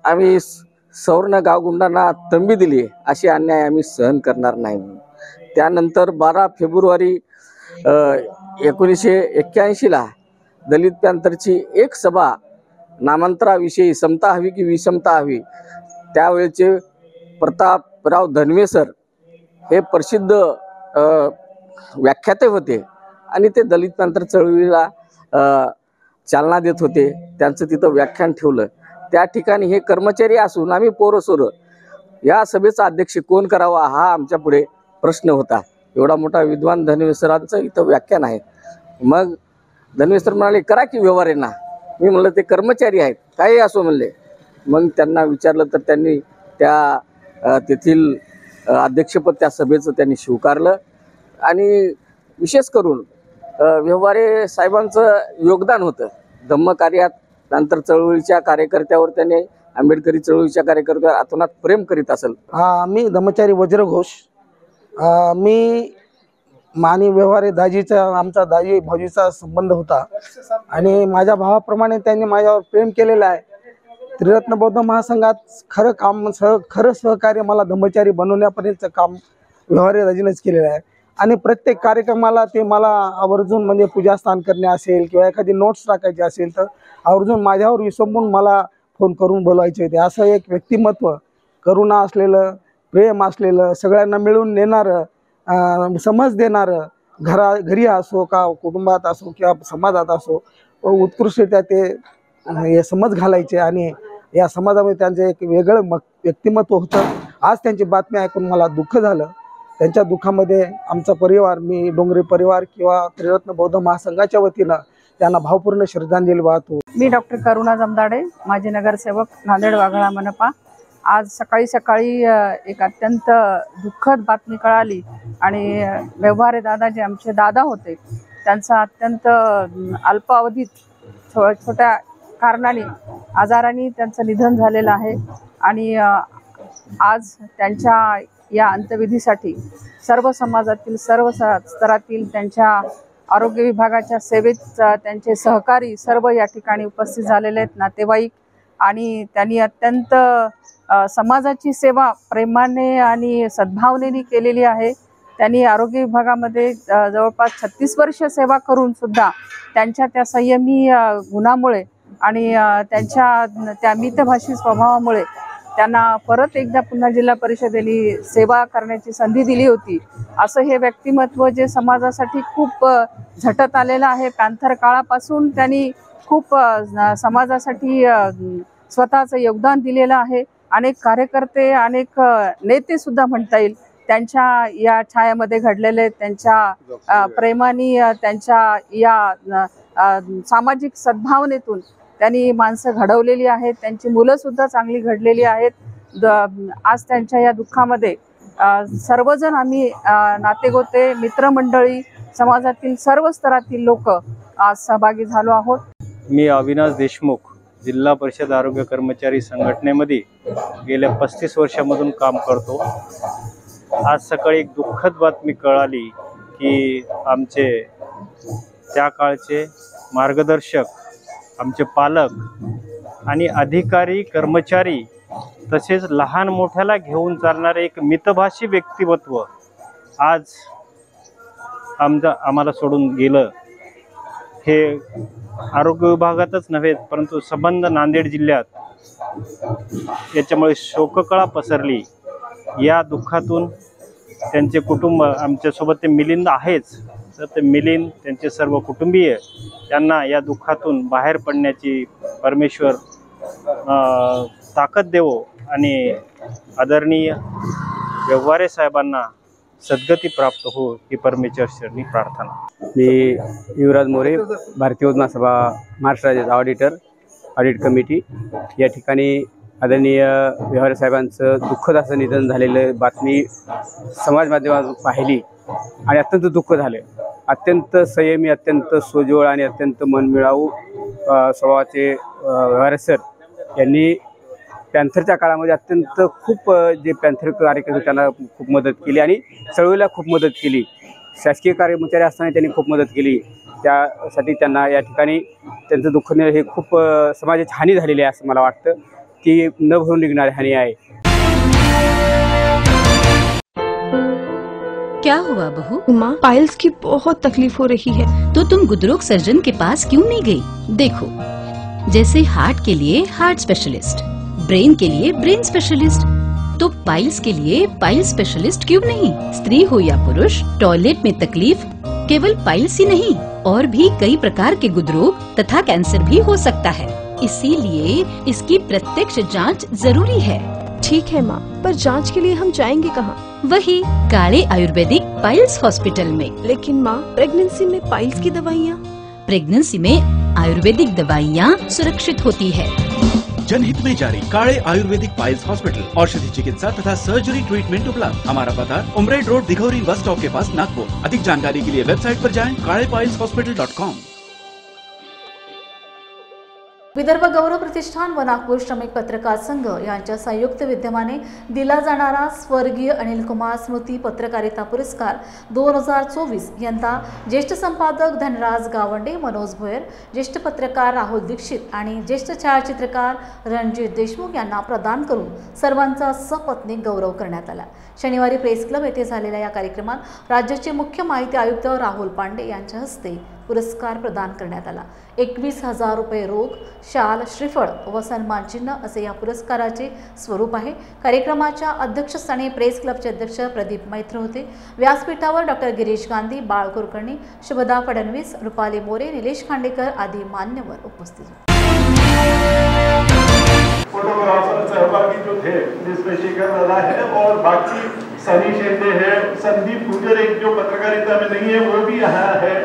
आम्ही सवर्ण गावगुंडांना तंबी दिली, अशी अन्याय आम्ही सहन करणार नाही. त्यानंतर 12 फेब्रुवारी 1981ला दलित पॅंथरची एक सभा नामांतराविषयी समता हवी की विषमता हवी, त्यावेळेचे प्रतापराव धनवे सर हे प्रसिद्ध व्याख्याते होते आणि ते दलित पॅंथर चळवळीला चालना देत होते. त्यांचं तिथं व्याख्यान ठेवलं. त्या ठिकाणी हे कर्मचारी असून आम्ही पोरसोरं या सभेचा अध्यक्ष कोण करावा हा आमच्या पुढे प्रश्न होता. एवढा मोठा विद्वान धनवे सरांचं इथं व्याख्यान आहे. मग धनवे सर म्हणाले करा की व्यवहारेंना. मी म्हणलं ते कर्मचारी आहेत, काही असो म्हणले. मग त्यांना विचारलं तर त्यांनी त्या तेथील अध्यक्षपद त्या सभेचं त्यांनी स्वीकारलं. आणि विशेष करून व्यवहारे साहेबांचं योगदान होतं धम्म कार्यात. नंतर चळवळीच्या कार्यकर्त्यावर त्यांनी आंबेडकरी चळवळीच्या कार्यकर्त्यावर अतोनात प्रेम करीत असेल. मी धम्मचारी वज्रघोष. मी मानी व्यवहारे दाजीचा, आमचा दाजी भाऊजीचा संबंध होता आणि माझ्या भावाप्रमाणे त्यांनी माझ्यावर प्रेम केलेलं आहे. त्रिरत्न बौद्ध महासंघात खरं सहकार्य मला धम्मचारी बनवण्यापर्यंतचं काम व्यवहारे दाजीनेच केलेलं आहे. आणि प्रत्येक कार्यक्रमाला ते मला आवर्जून म्हणजे पूजास्थान करणे असेल किंवा एखादी नोट्स टाकायची असेल तर आवर्जून माझ्यावर विसंबून मला फोन करून बोलवायचे होते. असं एक व्यक्तिमत्व, करुणा असलेलं, प्रेम असलेलं, सगळ्यांना मिळून नेणारं, समज देणारं, घरी असो का कुटुंबात असो किंवा समाजात असो, उत्कृष्टरित्या ते समज घालायचे आणि या समाजामध्ये त्यांचं एक वेगळं व्यक्तिमत्व होतं. आज त्यांची बातमी ऐकून मला दुःख झालं. त्यांच्या दुःखामध्ये आमचा परिवार, मी डोंगरे परिवार किंवा त्रिरत्न बौद्ध महासंघाच्या वतीनं त्यांना भावपूर्ण श्रद्धांजली वाहतो. मी डॉक्टर करुणा जमदाडे, माजी नगरसेवक, नांदेड वाघाळा मनपा. आज सकाळी एक अत्यंत दुःखद बातमी कळाली आणि व्यवहारे दादा जे आमचे दादा होते त्यांचा अत्यंत अल्पावधीत छोट्या कारणाने आजाराने त्यांचं निधन झालेलं आहे. आणि आज त्यांच्या या अंत्यविधीसाठी सर्व समाजातील, सर्व स्तरातील, त्यांच्या आरोग्य विभागाच्या सेवेत त्यांचे सहकारी सर्व या ठिकाणी उपस्थित झालेले आहेत, नातेवाईक. आणि त्यांनी अत्यंत समाजाची सेवा प्रेमाने आणि सद्भावनेने केलेली आहे. त्यांनी आरोग्य विभागामध्ये जवळपास 36 वर्ष सेवा करून सुद्धा त्यांच्या त्या संयमी गुणामुळे आणि त्यांच्या त्या मितभाषी स्वभावामुळे त्यांना परत एकदा पुन्हा जिल्हा परिषदेने सेवा करण्याची संधी दिली होती. असं हे व्यक्तिमत्व जे समाजासाठी खूप झटत आलेलं आहे. पॅंथर काळापासून त्यांनी खूप समाजासाठी स्वतःचं योगदान दिलेलं आहे. अनेक कार्यकर्ते, अनेक नेते सुद्धा म्हणता येईल त्यांच्या या छायामध्ये घडलेले, त्यांच्या प्रेमाने, त्यांच्या या सामाजिक सद्भावनेतून त्यांनी माणसं घडवलेली आहेत. त्यांची मुलंसुद्धा चांगली घडलेली आहेत. आज त्यांच्या या दुःखामध्ये सर्वजण आम्ही नातेगोते, मित्रमंडळी, समाजातील सर्व स्तरातील लोक आज सहभागी झालो आहोत. मी अविनाश देशमुख, जिल्हा परिषद आरोग्य कर्मचारी संघटनेमध्ये गेल्या 35 वर्षामधून काम करतो. आज सकाळी एक दुःखद बातमी कळाली की आमचे त्या काळचे मार्गदर्शक, आमचे पालक आणि अधिकारी, कर्मचारी तसेच लहान मोठ्याला घेऊन चालणारे एक मितभाषी व्यक्तिमत्व आज आम्हाला सोडून गेलं. हे आरोग्य विभागातच नव्हे परंतु संबंध नांदेड जिल्ह्यात याच्यामुळे शोककळा पसरली. या दुःखातून त्यांचे कुटुंब, आमच्यासोबत ते मिलिंद आहेच, तर ते मिलिंद त्यांचे सर्व कुटुंबीय यांना या दुःखातून बाहेर पडण्याची परमेश्वर ताकद देवो आणि आदरणीय व्यवहारे साहेबांना सद्गती प्राप्त हो ही परमेश्वर शरणी प्रार्थना। मी युवराज मोरे, भारतीय योजना सभा महाराष्ट्र राज्याचा ऑडिट कमिटी या ठिकाणी आदरणीय व्यवहारे साहेबांचं दुःखद असं निधन झालेलं बातमी समाज माध्यमातून पाहिली आणि अत्यंत दुःख झालं। अत्यंत संयमी, अत्यंत सोज्वळ आणि अत्यंत मनमिळावू स्वभावाचे व्यवहारे सर यांनी पॅन्थरच्या काळामध्ये अत्यंत खूप जे पॅन्थर कार्यकर्ते त्यांना खूप मदत केली आणि चळवळीला खूप मदत केली। शासकीय कर्मचारी असताना त्यांनी खूप मदत केली। त्यासाठी त्यांना या ठिकाणी त्यांचं दुःख हे खूप समाजाची हानी झालेली आहे असं मला वाटतं की न भरून निघणारी हानी आहे। क्या हुआ बहू? माँ, पाइल्स की बहुत तकलीफ हो रही है। तो तुम गुदरोग सर्जन के पास क्यों नहीं गई? देखो, जैसे हार्ट के लिए हार्ट स्पेशलिस्ट, ब्रेन के लिए ब्रेन स्पेशलिस्ट, तो पाइल्स के लिए पाइल्स स्पेशलिस्ट क्यों नहीं? स्त्री हो या पुरुष, टॉयलेट में तकलीफ केवल पाइल्स ही नहीं और भी कई प्रकार के गुदरोग तथा कैंसर भी हो सकता है। इसीलिए इसकी प्रत्यक्ष जांच जरूरी है। ठीक है माँ, पर जांच के लिए हम जाएंगे कहाँ? वही काले आयुर्वेदिक पाइल्स हॉस्पिटल में। लेकिन माँ, प्रेगनेंसी में पाइल्स की दवाइयाँ? प्रेगनेंसी में आयुर्वेदिक दवाइयाँ सुरक्षित होती है। जनहित में जारी काले आयुर्वेदिक पाइल्स हॉस्पिटल, औषधि चिकित्सा तथा सर्जरी ट्रीटमेंट उपलब्ध। हमारा पता उमरेड रोड, दिघौरी बस स्टॉप के पास, नागपुर। अधिक जानकारी के लिए वेबसाइट पर जाएं kalepailshospital.com। विदर्भ गौरव प्रतिष्ठान व नागपूर श्रमिक पत्रकार संघ यांच्या संयुक्त विद्यमाने दिला जाणारा स्वर्गीय अनिल कुमार स्मृती पत्रकारिता पुरस्कार 2024 यंदा ज्येष्ठ संपादक धनराज गावंडे, मनोज भोयर, ज्येष्ठ पत्रकार राहुल दीक्षित आणि ज्येष्ठ छायाचित्रकार रणजित देशमुख यांना प्रदान करून सर्वांचा सपत्नीक गौरव करण्यात आला। शनिवारी प्रेस क्लब येथे झालेल्या या कार्यक्रमात राज्याचे मुख्य माहिती आयुक्त राहुल पांडे यांच्या हस्ते पुरस्कार प्रदान करण्यात आला। 21,000 रुपये रोख, शाल, श्रीफळ व सन्मान चिन्ह असे या पुरस्काराचे स्वरूप आहे। कार्यक्रमाच्या अध्यक्षस्थानी प्रेस क्लबचे अध्यक्ष प्रदीप मैत्र होते। व्यासपीठावर डॉक्टर गिरीश गांधी, बाळ कुलकर्णी, शुभदा फडणवीस, रुपाली मोरे, निलेश खांडेकर आदी मान्यवर उपस्थित होते। फोटोग्राफर सहभागी जो थे जिसमें शेखर दादा है और बाकी सनी शेंडे है, संदीप गुजर एक जो पत्रकारिता में नहीं है वो भी यहाँ है,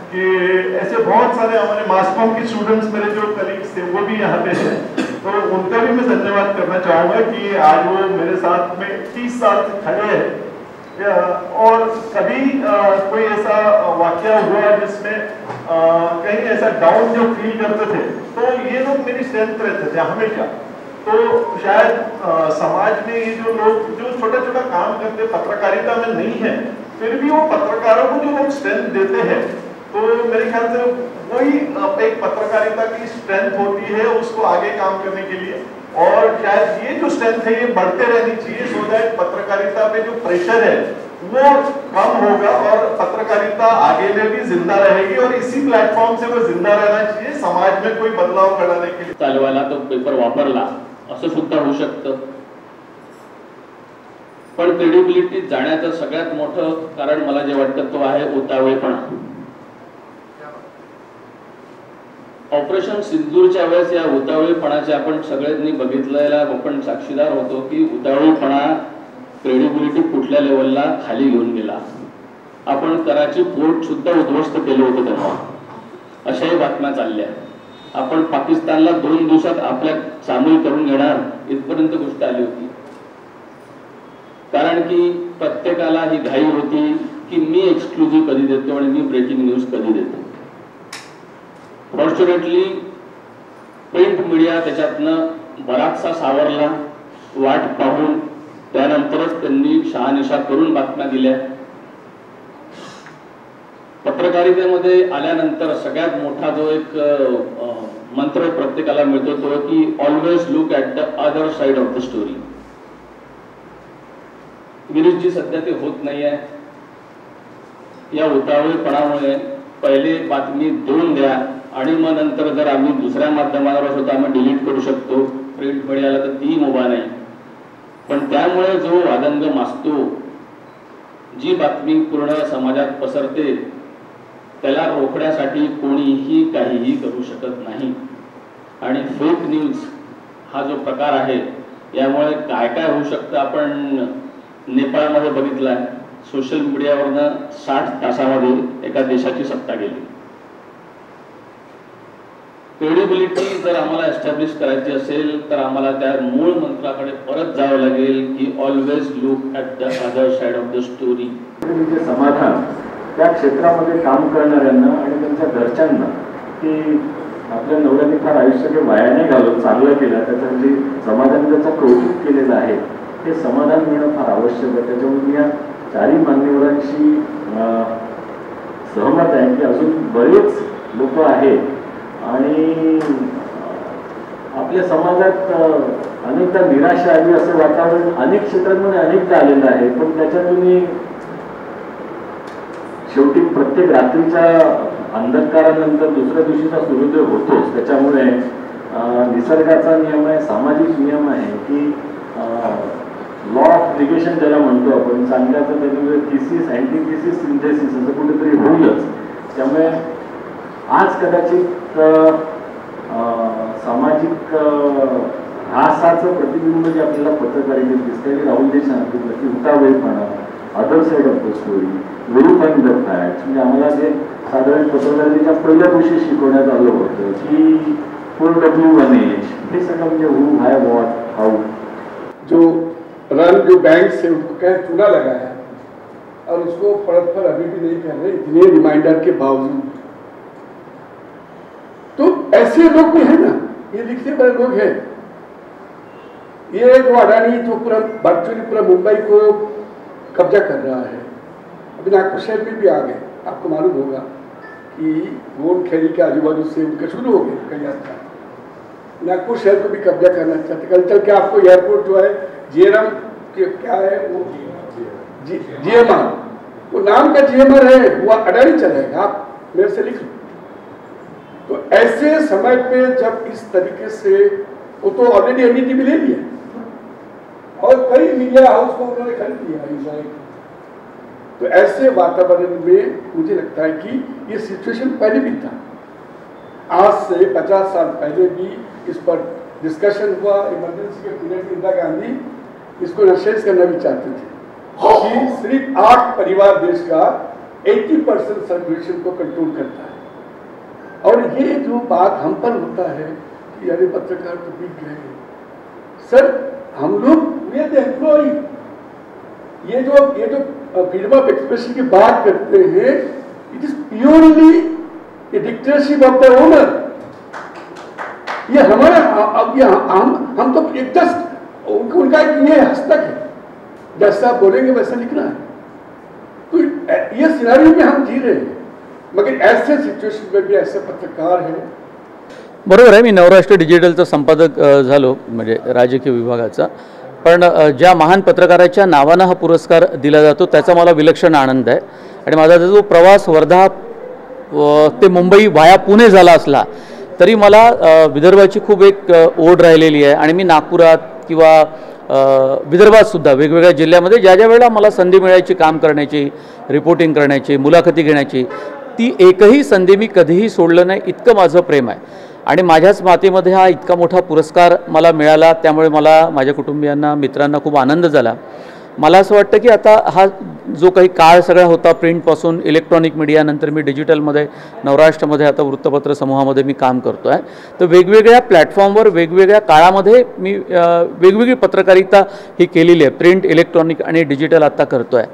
कि ऐसे बहुत सारे हमारे मास कॉम के स्टूडेंट्स मेरे जो कलीग्स थे वो भी यहाँ पे हैं। तो उनका भी मैं धन्यवाद करना चाहूँगा कि आज वो मेरे साथ में 30 साल से खड़े हैं और कभी कोई ऐसा वाकया हुआ जिसमें कहीं ऐसा डाउन जो फील करते थे तो ये लोग मेरी स्ट्रेंथ रहते थे हमेशा। तो शायद समाज में ये जो लोग जो छोटा छोटा काम करते पत्रकारिता में नहीं है, फिर भी वो पत्रकारों को जो लोग स्ट्रेंथ देते हैं तो मेरे ख्याल से वही एक पत्रकारिता की स्ट्रेंथ होती है उसको आगे काम करने के लिए। और शायद ये जो स्ट्रेंथ है ये बढ़ते रहनी चाहिए सो दैट पत्रकारिता पे जो प्रेशर है वो कम होगा और पत्रकारिता आगे में भी जिंदा रहेगी और इसी प्लेटफॉर्म से वो जिंदा रहना चाहिए समाज में कोई बदलाव करने के लिए। चालवायला तो पेपर वापरला असं सुद्धा होऊ शकतं, पण क्रेडिबिलिटी जाण्याचं सगळ्यात मोठं कारण मला जे वाटतं तो आहे उतावळेपणा। ऑपरेशन सिंदूरच्या वेळेस या उतावळेपणाचे आपण सगळ्यांनी बघितलेला आपण साक्षीदार होतो की उतावळेपणा क्रेडिबिलिटी कुठल्या लेवलला खाली घेऊन गेला। आपण कराची पोर्ट सुद्धा उद्ध्वस्त केलं होतं तेव्हा, अशाही बातम्या चालल्या। आपण पाकिस्तानला 2 दिवसात आपल्या सामील करून घेणार इथपर्यंत गोष्ट आली होती, कारण की प्रत्येकाला ही घाई होती की मी एक्सक्लुझिव्ह कधी देतो आणि मी ब्रेकिंग न्यूज कधी देतो। फॉर्च्युनेटली प्रिंट मीडिया त्याच्यातनं बराचसा सावरला, वाट पाहून त्यानंतरच त्यांनी शहानिशा करून बातम्या दिल्या। पत्रकारितेमध्ये आल्यानंतर सगळ्यात मोठा जो एक मंत्र प्रत्येकाला मिळतो तो की always look at the other side of the story. Girishji सध्या ते होत नाहीये। या उतावळेपणामुळे पहिले बातमी 2 द्या आणि मग नंतर जर आम्ही दुसऱ्या माध्यमावर असतो तर आम्ही डिलीट करू शकतो, प्रिंट मीडियाला तर ती मुभा नाही। पण त्यामुळे जो वादंग मासतो, जी बातमी पूर्ण समाजात पसरते त्याला रोखण्यासाठी कोणीही काहीही करू शकत नाही. आणि फेक न्यूज हा जो प्रकार आहे यामुळे काय काय होऊ शकतं आपण नेपाळमध्ये बघितलं आहे. सोशल मीडियावरनं 60 तासामध्ये एका देशाची सत्ता गेली. क्रेडिबिलिटी जर आम्हाला एस्टॅब्लिश करायची असेल तर आम्हाला त्या मूळ मंत्राकडे परत जावं लागेल की always look at the other side of the story. समाधान त्या क्षेत्रामध्ये काम करणाऱ्यांना आणि त्यांच्या घरच्यांना की आपल्या नवऱ्याने फार आयुष्य काही वाया नाही घालून चांगलं केलं, त्याच्यामध्ये समाजाने त्याचं कौतुक केलेलं आहे, हे समाधान मिळणं फार आवश्यक आहे. त्याच्यामुळे मी या चारही मान्यवरांशी सहमत आहे की अजून बरेच लोक आहेत आणि आपल्या समाजात अनेकदा निराशा आली असं वातावरण अनेक क्षेत्रांमध्ये अनेकदा आलेलं आहे. पण त्याच्यातून शेवटी प्रत्येक रात्रीच्या अंधकारानंतर दुसऱ्या दिवशीचा सूर्योदय होतोच. त्याच्यामुळे निसर्गाचा नियम आहे, सामाजिक नियम आहे की लॉ ऑफ निगेशन ज्याला म्हणतो आपण, चांगल्याचं त्याच्यामध्ये थिसिस अँटीथिसिस सिंथेसिस असं कुठेतरी होईलच. त्यामुळे आज कदाचित सामाजिक ऱ्हासाचं प्रतिबिंब जे आपल्याला पत्रकारितेत दिसतंय, राहुलजी सांगितलं की उतावळेपणा, other side of the story, verifying the facts, म्हणजे आम्हाला जे साधारण पत्रकारितेच्या पहिल्या दिवशी शिकवण्यात आलं होतं की 4W1H, हे सगळं म्हणजे हू, हाय, व्हॉट, हाऊ. जो रन जो बैंक से उनको क्या चूना लगाया और उसको परत पर अभी भी नहीं कर रहे इतने रिमाइंडर के बावजूद. तो ऐसे लोग भी है ना, ये लिखने वाले लोग हैं. ये जो अडानी जो पूरा वर्चुअली पूरा मुंबई को कब्जा कर रहा है, अभी नागपुर शहर में भी आ गए. आपको मालूम होगा कि गोंड खैरी के आजू बाजू से उनका शुरू हो गया कई यात्रा. नागपुर शहर को भी कब्जा करना चाहते. कल चल के आपको एयरपोर्ट जो है जीएमआर क्या है वो जीएमआर, वो नाम का जीएमआर है, वो अडानी चलाएगा. आप मेरे से लिख लो. तो ऐसे समय पे जब इस तरीके से वो तो ऑलरेडी एनडीटी में ले लिया और कई मीडिया हाउस को उन्होंने खरीद लिया. तो ऐसे वातावरण में मुझे लगता है कि ये सिचुएशन पहले भी था. आज से 50 साल पहले भी इस पर डिस्कशन हुआ. इमरजेंसी के पीरियड इंदिरा गांधी इसको नशेज करना भी चाहते थे कि सिर्फ 8 परिवार देश का 80% सर्कुलेशन को कंट्रोल करता है. और ये जो बात हम पर होता है कि अरे पत्रकार तो बिक गए सर, हम लोग वी आर द एम्प्लॉई. ये जो फ्रीडम ऑफ एक्सप्रेशन की बात करते हैं, it is purely A dictatorship of the owner. ये हमारा अब हम तो एक जस्ट उनका ये हस्तक है, जैसा आप बोलेंगे वैसा लिखना है. तो ये सिनारियो में हम जी रहे हैं, मगर ऐसे सिच्युएशन में भी ऐसे पत्रकार हैं. बरोबर आहे. मी नवराष्ट्र डिजिटलचा संपादक झालो, म्हणजे राजकीय विभागाचा. पण ज्या महान पत्रकाराच्या नावानं हा पुरस्कार दिला जातो त्याचा मला विलक्षण आनंद आहे. आणि माझा जो प्रवास वर्धा ते मुंबई वाया पुणे झाला असला तरी मला विदर्भाची खूप एक ओढ राहिलेली आहे. आणि मी नागपुरात किंवा विदर्भातसुद्धा वेगवेगळ्या जिल्ह्यामध्ये ज्या ज्या वेळेला मला संधी मिळायची काम करण्याची, रिपोर्टिंग करण्याची, मुलाखती घेण्याची, ती एकही संधी मी कधीही सोडलं नाही. इतकं माझं प्रेम आहे. आणि माझ्याच मातीमध्ये हा इतका मोठा पुरस्कार मला मिळाला, त्यामुळे मला माझ्या कुटुंबियांना, मित्रांना खूप आनंद झाला. मला असं वाटतं की आता हा जो काही काळ सगळा होता प्रिंटपासून इलेक्ट्रॉनिक मीडिया, नंतर मी डिजिटलमध्ये नवराष्ट्रमध्ये आता वृत्तपत्र समूहामध्ये मी काम करतो आहे. तर वेगवेगळ्या प्लॅटफॉर्मवर वेगवेगळ्या काळामध्ये मी वेगवेगळी पत्रकारिता ही केलेली आहे. प्रिंट, इलेक्ट्रॉनिक आणि डिजिटल आत्ता करतो आहे.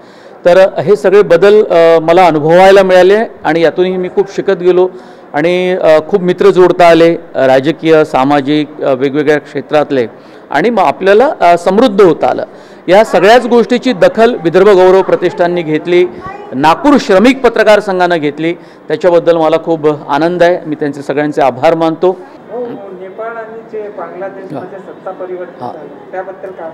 तर हे सगळे बदल मला अनुभवायला मिळाले आणि यातूनही मी खूप शिकत गेलो आणि खूप मित्र जोडता आले, राजकीय, सामाजिक, वेगवेगळ्या क्षेत्रातले, आणि मग आपल्याला समृद्ध होता आलं. या सगळ्याच गोष्टीची दखल विदर्भ गौरव प्रतिष्ठानने घेतली, नागपूर श्रमिक पत्रकार संघानं घेतली. त्याच्याबद्दल मला खूप आनंद आहे. मी त्यांचे सगळ्यांचे आभार मानतो. नेपाळ आणि बांगलादेश बांगलादेशमध्ये सत्ता परिवर्तन झालं त्याबद्दल काय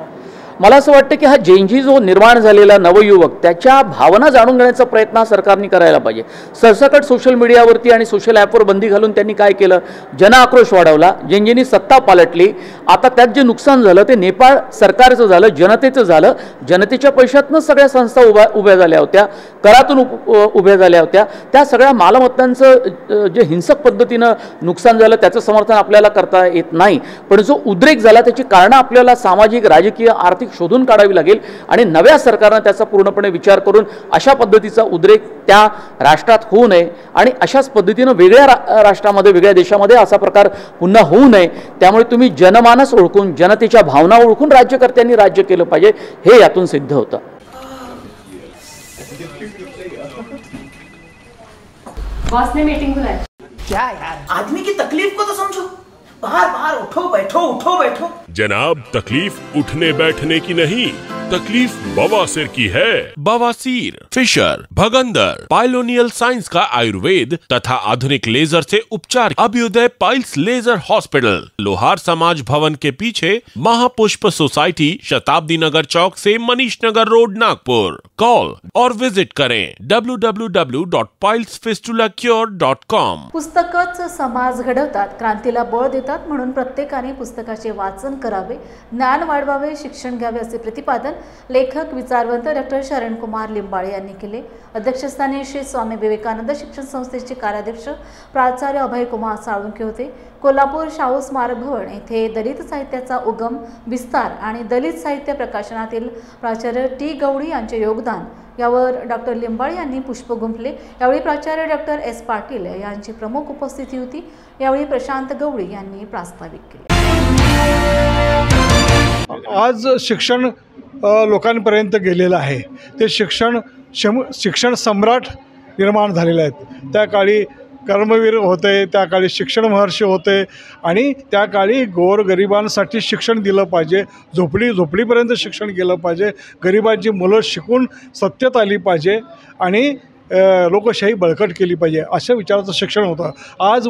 मला असं वाटतं की हा जेनजी जो निर्माण झालेला नवयुवक त्याच्या भावना जाणून घेण्याचा प्रयत्न हा सरकारने करायला पाहिजे. सरसकट सोशल मीडियावरती आणि सोशल ॲपवर बंदी घालून त्यांनी काय केलं, जनआक्रोश वाढवला, जेनजींनी सत्ता पालटली. आता त्यात जे नुकसान झालं ते नेपाळ सरकारचं झालं, जनतेचं झालं. जनतेच्या पैशातूनच सगळ्या संस्था उभ्या झाल्या होत्या, करातून उभ्या झाल्या होत्या. त्या सगळ्या मालमत्तांचं जे हिंसक पद्धतीनं नुकसान झालं त्याचं समर्थन आपल्याला करता येत नाही. पण जो उद्रेक झाला त्याची कारणं आपल्याला सामाजिक, राजकीय, आर्थिक शोधून काढावी लागेल आणि नव्या सरकारनं त्याचा पूर्णपणे विचार करून अशा पद्धतीचा उद्रेक त्या राष्ट्रात होऊ नये आणि अशाच पद्धतीनं वेगळ्या राष्ट्रामध्ये, वेगळ्या देशामध्ये असा प्रकार पुन्हा होऊ नये. त्यामुळे तुम्ही जनमानस ओळखून, जनतेच्या भावना ओळखून राज्यकर्त्यांनी राज्य केलं पाहिजे, हे यातून सिद्ध होतं. बॉस ने मीटिंग बुलाई. क्या यार, आदमी की तकलीफ को तो समझो. बाहर बाहर उठो बैठो. जनाब, तकलीफ उठने बैठने की नहीं, तकलीफ बवासीर की है. बवासीर, फिशर, भगंदर, पाइलोनियल साइंस का आयुर्वेद तथा आधुनिक लेजर से उपचार. अभ्युदय पाइल्स लेजर हॉस्पिटल, लोहार समाज भवन के पीछे, महापुष्प सोसाइटी, शताब्दी नगर चौक से मनीष नगर रोड, नागपुर. कॉल और विजिट करें www.pilesfistulacure.com. पुस्तकच समाज घडवतात, क्रांतीला बळ देतात, म्हणून प्रत्येकाने पुस्तकाचे वाचन करावे, ज्ञान वाढवावे, शिक्षण घ्यावे असे प्रतिपादन लेखक विचारवंत डॉक्टर शरणकुमार लिंबाळे यांनी केले. अध्यक्षस्थानी श्री स्वामी विवेकानंद शिक्षण संस्थेचे कार्याध्यक्ष प्राचार्य अभयकुमार साळुंखे होते. कोल्हापूर शाहू स्मारक भवन येथे दलित साहित्याचा उगम, विस्तार आणि दलित साहित्य प्रकाशनातील प्राचार्य टी गवळी यांचे योगदान यावर डॉक्टर लिंबाळे यांनी पुष्प गुंफले. यावेळी प्राचार्य डॉक्टर एस पाटील यांची प्रमुख उपस्थिती होती. यावेळी प्रशांत गवळी यांनी प्रास्ताविक केले. आज शिक्षण लोकांपर्यंत गेलेलं आहे. ते शिक्षण सम्राट निर्माण झालेले आहेत. त्या काळी कर्मवीर होते, त्या काळी शिक्षण महर्षी होते आणि त्या काळी गोरगरिबांसाठी शिक्षण दिलं पाहिजे, झोपडीपर्यंत शिक्षण केलं पाहिजे, गरिबांची मुलं शिकून सत्तेत आली पाहिजे आणि लोकशाही बळकट केली पाहिजे, अशा विचाराचं शिक्षण होतं. आज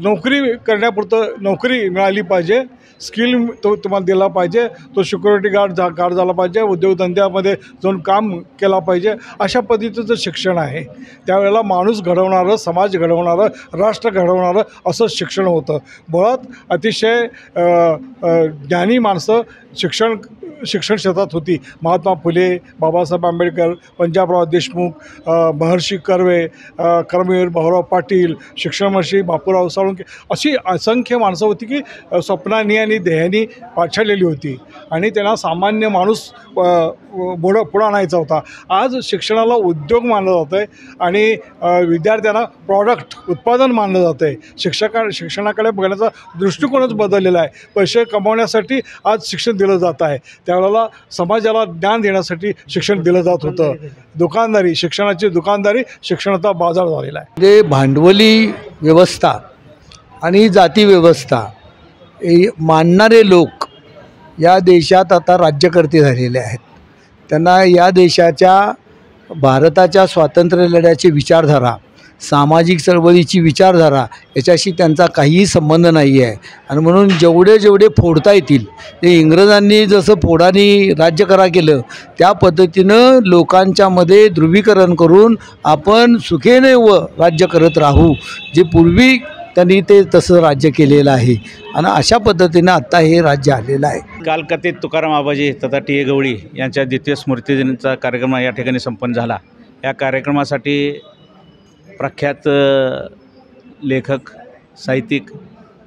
नोकरी करण्यापुरतं नोकरी मिळाली पाहिजे, स्किल तुम्हाला दिला पाहिजे, तो सिक्युरिटी गार्ड झाला पाहिजे, उद्योगधंद्यामध्ये जाऊन काम केला पाहिजे, अशा पद्धतीचं शिक्षण आहे. त्यावेळेला माणूस घडवणारं, समाज घडवणारं, राष्ट्र घडवणारं असं शिक्षण होतं. मुळात अतिशय ज्ञानी माणसं शिक्षण क्षेत्रात होती. महात्मा फुले, बाबासाहेब आंबेडकर, पंजाबराव देशमुख, महर्षी कर्वे, कर्मवीर भाऊराव पाटील, शिक्षणमहर्षी बापूराव साळुंखे, अशी असंख्य माणसं होती की स्वप्नांनी आणि ध्येयांनी पाछळलेली होती आणि त्यांना सामान्य माणूस पुढं आणायचा होता. आज शिक्षणाला उद्योग मानलं जातं आहे आणि विद्यार्थ्यांना प्रॉडक्ट, उत्पादन मानलं जातं आहे. शिक्षणाकडे बघण्याचा दृष्टिकोनच बदललेला आहे. पैसे कमवण्यासाठी आज शिक्षण दिलं जात आहे. त्यावेळेला समाजाला ज्ञान देण्यासाठी शिक्षण दिलं जात होतं. दुकानदारी, शिक्षणाची दुकानदारी शिक्षणाचा बाजार झालेला आहे. ते भांडवली व्यवस्था आणि जाती व्यवस्था मानणारे लोक या देशात आता राज्यकर्ते झालेले आहेत. त्यांना या देशाच्या, भारताच्या स्वातंत्र्य लढ्याची विचारधारा, सामाजिक चळवळीची विचारधारा याच्याशी त्यांचा काहीही संबंध नाही आहे. आणि म्हणून जेवढे फोडता येतील, ते इंग्रजांनी जसं फोडानी राज्यकरा केलं त्या पद्धतीनं लोकांच्यामध्ये ध्रुवीकरण करून आपण सुखेने राज्य करत राहू, जे पूर्वी त्यांनी ते तसं राज्य केलेलं आहे आणि अशा पद्धतीनं आत्ता हे राज्य आलेलं आहे. कालकथित तुकाराम आबाजी तथा टी ए गवळी यांच्या द्वितीय स्मृतिदिनाचा कार्यक्रम या ठिकाणी संपन्न झाला. या कार्यक्रमासाठी प्रख्यात लेखक, साहित्यिक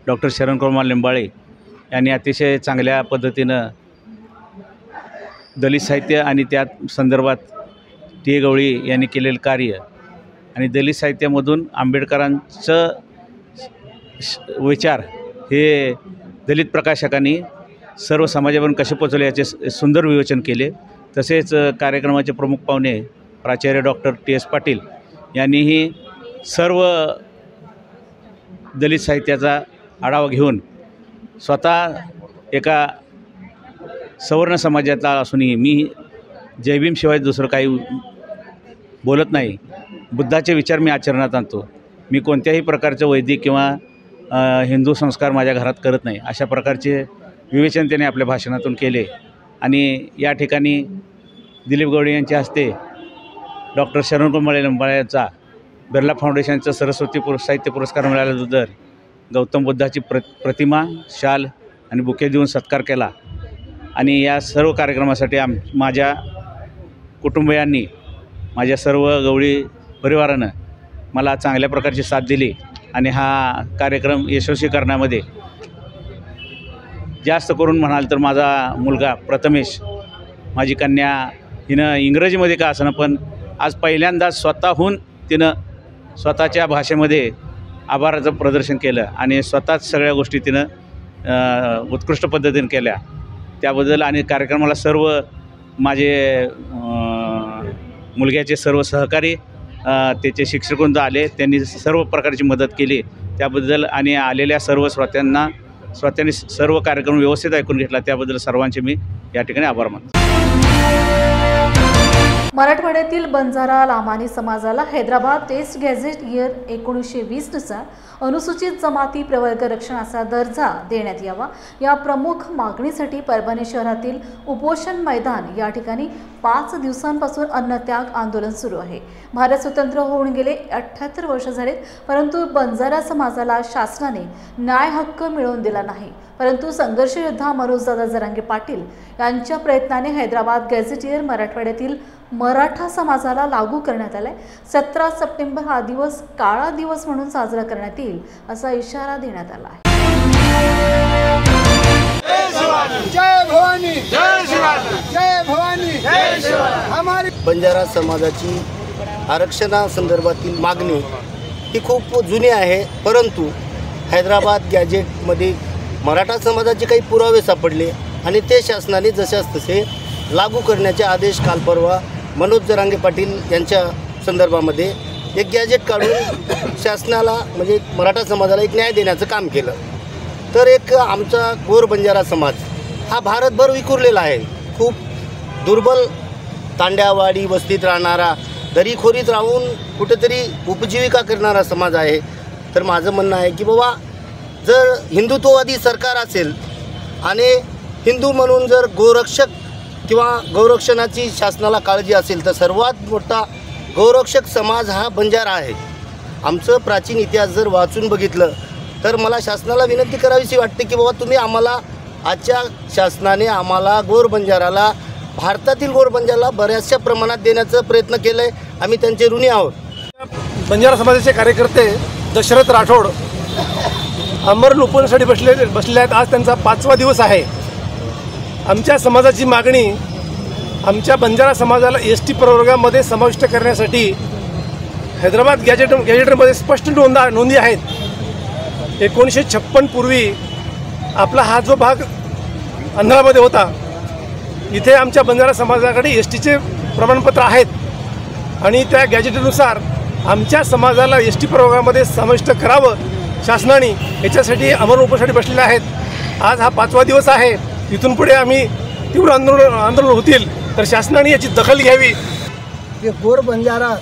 डॉक्टर शरणकुमार लिंबाळे यांनी अतिशय चांगल्या पद्धतीनं दलित साहित्य आणि त्या संदर्भात टी ए गवळी यांनी केलेलं कार्य आणि दलित साहित्यामधून आंबेडकरांचं विचार हे दलित प्रकाशकांनी सर्व समाजापर्यंत कसे पोचवले याचे सुंदर विवेचन केले. तसेच कार्यक्रमाचे प्रमुख पाहुणे प्राचार्य डॉक्टर टी एस पाटील यांनीही सर्व दलित साहित्याचा आढावा घेऊन स्वतः एका सवर्ण समाजातला असूनही मी जय भीम शिवाय दुसरं काही बोलत नाही, बुद्धाचे विचार मी आचरणात आणतो, मी कोणत्याही प्रकारचं वैदिक किंवा हिंदू संस्कार माझ्या घरात करत नाही, अशा प्रकारचे विवेचन त्याने आपल्या भाषणातून केले. आणि या ठिकाणी दिलीप गवळी यांच्या हस्ते डॉक्टर शरणकुमार लिंबाळे यांचा बिर्ला फाउंडेशनचा सरस्वती साहित्य पुरस्कार मिळाल्याबद्दल गौतम बुद्धाची प्रतिमा, शाल आणि बुके देऊन सत्कार केला. आणि या सर्व कार्यक्रमासाठी माझ्या कुटुंबियांनी, माझ्या सर्व गवळी परिवारानं मला चांगल्या प्रकारची साथ दिली. आणि हा कार्यक्रम यशस्वी करण्यामध्ये जास्त करून म्हणाल तर माझा मुलगा प्रथमेश, माझी कन्या, हिनं इंग्रजीमध्ये का असणं पण आज पहिल्यांदा स्वतःहून तिनं स्वतःच्या भाषेमध्ये आभाराचं प्रदर्शन केलं आणि स्वतःच सगळ्या गोष्टी तिनं उत्कृष्ट पद्धतीने केल्या. त्याबद्दल आणि कार्यक्रमाला सर्व माझे मुलग्याचे सर्व सहकारी, त्याचे शिक्षकवृंद आले, त्यांनी सर्व प्रकारची मदत केली त्याबद्दल. आणि आलेल्या सर्व श्रोत्यांनी सर्व कार्यक्रम व्यवस्थित ऐकून घेतला, त्याबद्दल सर्वांचे मी या ठिकाणी आभार मानतो. मराठवाड्यातील बंजारा लामानी समाजाला हैदराबाद टेस्ट गॅझेट इयर 1920 नुसार अनुसूचित जमाती प्रवर्ग रक्षणाचा दर्जा देण्यात यावा या प्रमुख मागणीसाठी परभणी शहरातील उपोषण मैदान या ठिकाणी 5 दिवसांपासून अन्नत्याग आंदोलन सुरू आहे. भारत स्वतंत्र होऊन गेले 78 वर्ष झालेत, परंतु बंजारा समाजाला शासनाने न्याय हक्क मिळवून दिला नाही. परंतु संघर्ष योद्धा मनोजदादा जरांगे पाटील यांच्या प्रयत्नाने हैदराबाद गॅझेटियर मराठवाड्यातील मराठा समाजाला लागू करण्यात आलाय. 17 सप्टेंबर हा दिवस काळा दिवस म्हणून साजरा करण्यात येईल असा इशारा देण्यात आला आहे. जय भवानी, जय शिवाजी, जय भवानी, जय शिवाजी. हमारी बंजारा समाजाची आरक्षणासंदर्भातील मागणी ही खूप जुनी आहे, परंतु हैदराबाद गॅजेटमध्ये मराठा समाजाचे काही पुरावे सापडले आणि ते शासनाने जशास तसे लागू करण्याचे आदेश काल परवा मनोज जरांगे पाटील यांच्या संदर्भामध्ये एक गॅजेट काढून शासनाला म्हणजे मराठा समाजाला एक न्याय देण्याचं काम केलं. तर एक आमचा गोर बंजारा समाज हा भारतभर विखुरलेला आहे. खूप दुर्बल तांड्यावाडी वस्तीत राहणारा, दरीखोरीत राहून कुठेतरी उपजीविका करणारा समाज आहे. तर माझं म्हणणं आहे की बाबा, जर हिंदुत्ववादी सरकार असेल आणि हिंदू म्हणून जर गोरक्षक किंवा गौरक्षणाची शासनाला काळजी असेल तर सर्वात मोठा गौरक्षक समाज हा बंजारा आहे. आमचं प्राचीन इतिहास जर वाचून बघितलं तर मला शासनाला विनंती करावीशी वाटते की बाबा, तुम्ही आम्हाला आजच्या शासनाने आम्हाला गोर बंजाराला, भारतातील गोर बंजाराला बऱ्याचशा प्रमाणात देण्याचा प्रयत्न केला आहे. आम्ही त्यांचे ऋणी आहोत. बंजारा समाजाचे कार्यकर्ते दशरथ राठोड अमरण उपोषणासाठी बसले आहेत. आज त्यांचा 5वा दिवस आहे. आमच्या समाजाची मागणी, आमच्या बंजारा समाजाला ST प्रवर्गामध्ये समाविष्ट करण्यासाठी हैदराबाद गॅजेटमध्ये स्पष्ट नोंदी आहेत. 1956 पूर्वी आपला हा जो भाग आंध्रामध्ये होता, इथे आमच्या बंजारा समाजाकडे STचे प्रमाणपत्र आहेत आणि त्या गॅजेटनुसार आमच्या समाजाला ST प्रवर्गामध्ये समाविष्ट करावं शासनाने, याच्यासाठी अमर उपोषणासाठी बसलेले आहेत. आज हा 5वा दिवस आहे. इथून पुढे आम्ही तीव्र आंदोलन होतील तर शासनाने याची दखल घ्यावी. ते गोर बंजारा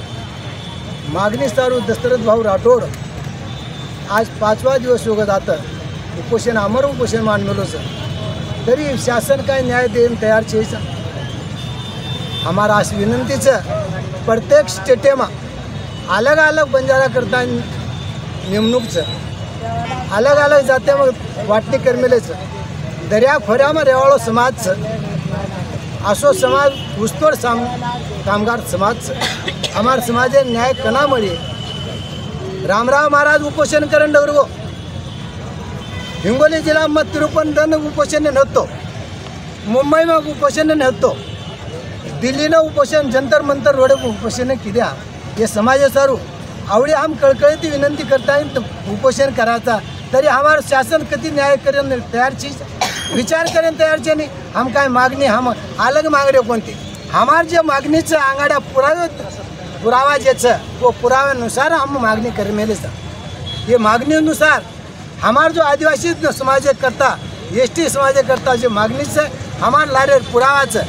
मागणी सारू दशरथ भाऊ राठोड आज 5वा दिवस योग जातं उपोषण, अमर उपोषण मानलेलोच, तरी शासन काय न्याय देऊन तयार छेच. हमारा आज विनंतीचं प्रत्येक स्टेटेमा अलग अलग बंजारा करता नेमणूकचं, अलग अलग जात्यामध्ये वाटणी करमेलेचं, दर्या खोऱ्यामा रेवाळो समाजचं, असो समाज ऊसतोड कामगार समाजचं, हमार समाजे न्याय कना मिळे. रामराव महाराज उपोषण करण डगरगो हिंगोली जिला में तिरुपन उपोषण नव्हतो, मुंबई में उपोषण नव्हतो, दिल्ली ने उपोषण जंतर मंतर रोडे उपोषण किद्या. हे समाज सारू आवडी हम कळकळती विनंती करता उपोषण करायचा, तरी हमार शासन कधी न्याय करेन तयार चीज विचार करेन तयार छे नहीं. हम काय मागणी, हम अलग मागणे कोणती, हमार जे मागणीचं आंगाड्या पुरावा जेचं वो पुराव्यानुसार हम मागणी करमेले. ये मागणीनुसार हमार जो आदिवासी समाज करता, ST समाज करता जे मागणीचं हमार लारे पुरावाचं,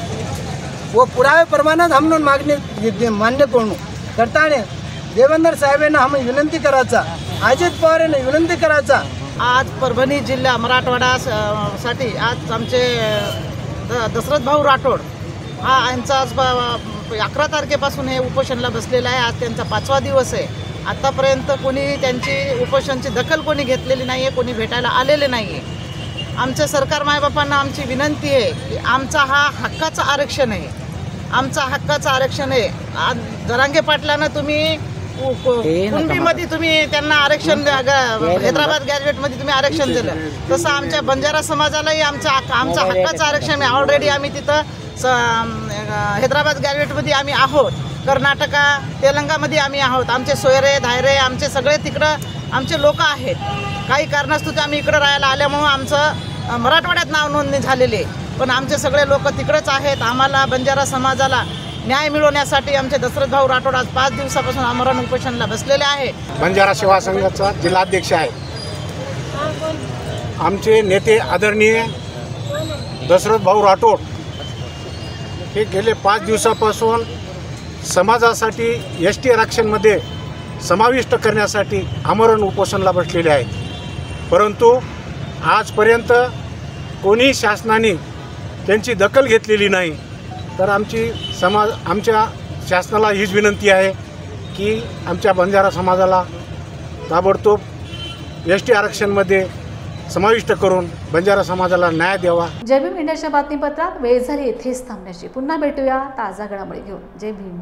वो पुरावे प्रमाणे हम मागणी मान्य करू करता. देवेंद्र साहेबांना हम विनंती करायचा, अजित पवारांना विनंती करायचा आज परभणी जिल्हा मराठवाडा साठी आज आमचे दशरथ भाऊ राठोड हा यांचा आज 11 तारखेपासून हे उपोषणला बसलेला आहे. आज त्यांचा 5वा दिवस आहे. आत्तापर्यंत कोणी त्यांची उपोषणची दखल कोणी घेतलेली नाही आहे, कोणी भेटायला आलेले नाही आहे. आमच्या सरकार मायबापांना आमची विनंती आहे की आमचा हा हक्काचं आरक्षण आहे, आमचा हक्काचं आरक्षण आहे. आज जरांगे पाटलांना तुम्ही कुणबीमध्ये तुम्ही त्यांना आरक्षण हैदराबाद गॅजेटमध्ये तुम्ही आरक्षण दिलं, तसं आमच्या बंजारा समाजालाही आमचा हक्काचं आरक्षण आहे. ऑलरेडी आम्ही तिथं हैदराबाद गॅजेटमध्ये आम्ही आहोत, कर्नाटका तेलंगामध्ये आम्ही आहोत. आमचे सोयरे धायरे आमचे सगळे तिकडं आमचे लोक आहेत. काही कारणास्तव आम्ही इकडं राहायला आल्यामुळं आमचं मराठवाड्यात नाव नोंदणी झालेली आहे, पण आमचे सगळे लोक तिकडंच आहेत. आम्हाला बंजारा समाजाला न्याय मिळवण्यासाठी आमचे दशरथ भाऊ राठोड आज 5 दिवसापासून आमरण उपोषणला बसलेले आहे. बंजारा सेवा संघाचा जिल्हाध्यक्ष आहे. आमचे नेते आदरणीय दशरथ भाऊ राठोड हे गेले 5 दिवसापासून समाजासाठी ST आरक्षणमध्ये समाविष्ट करण्यासाठी आमरण उपोषणला बसलेले आहेत. परंतु आजपर्यंत कोणी शासनाने त्यांची दखल घेतलेली नाही. तर आमच्या शासनाला हीच विनंती आहे की आमच्या बंजारा समाजाला ताबडतोब ST आरक्षणमध्ये समाविष्ट करून बंजारा समाजाला न्याय द्यावा. जय भीम इंडियाच्या बातमीपत्रात वेळ झाली येथेच थांबण्याची. पुन्हा भेटूया ताजा घडामोडी घेऊन. जय भीम.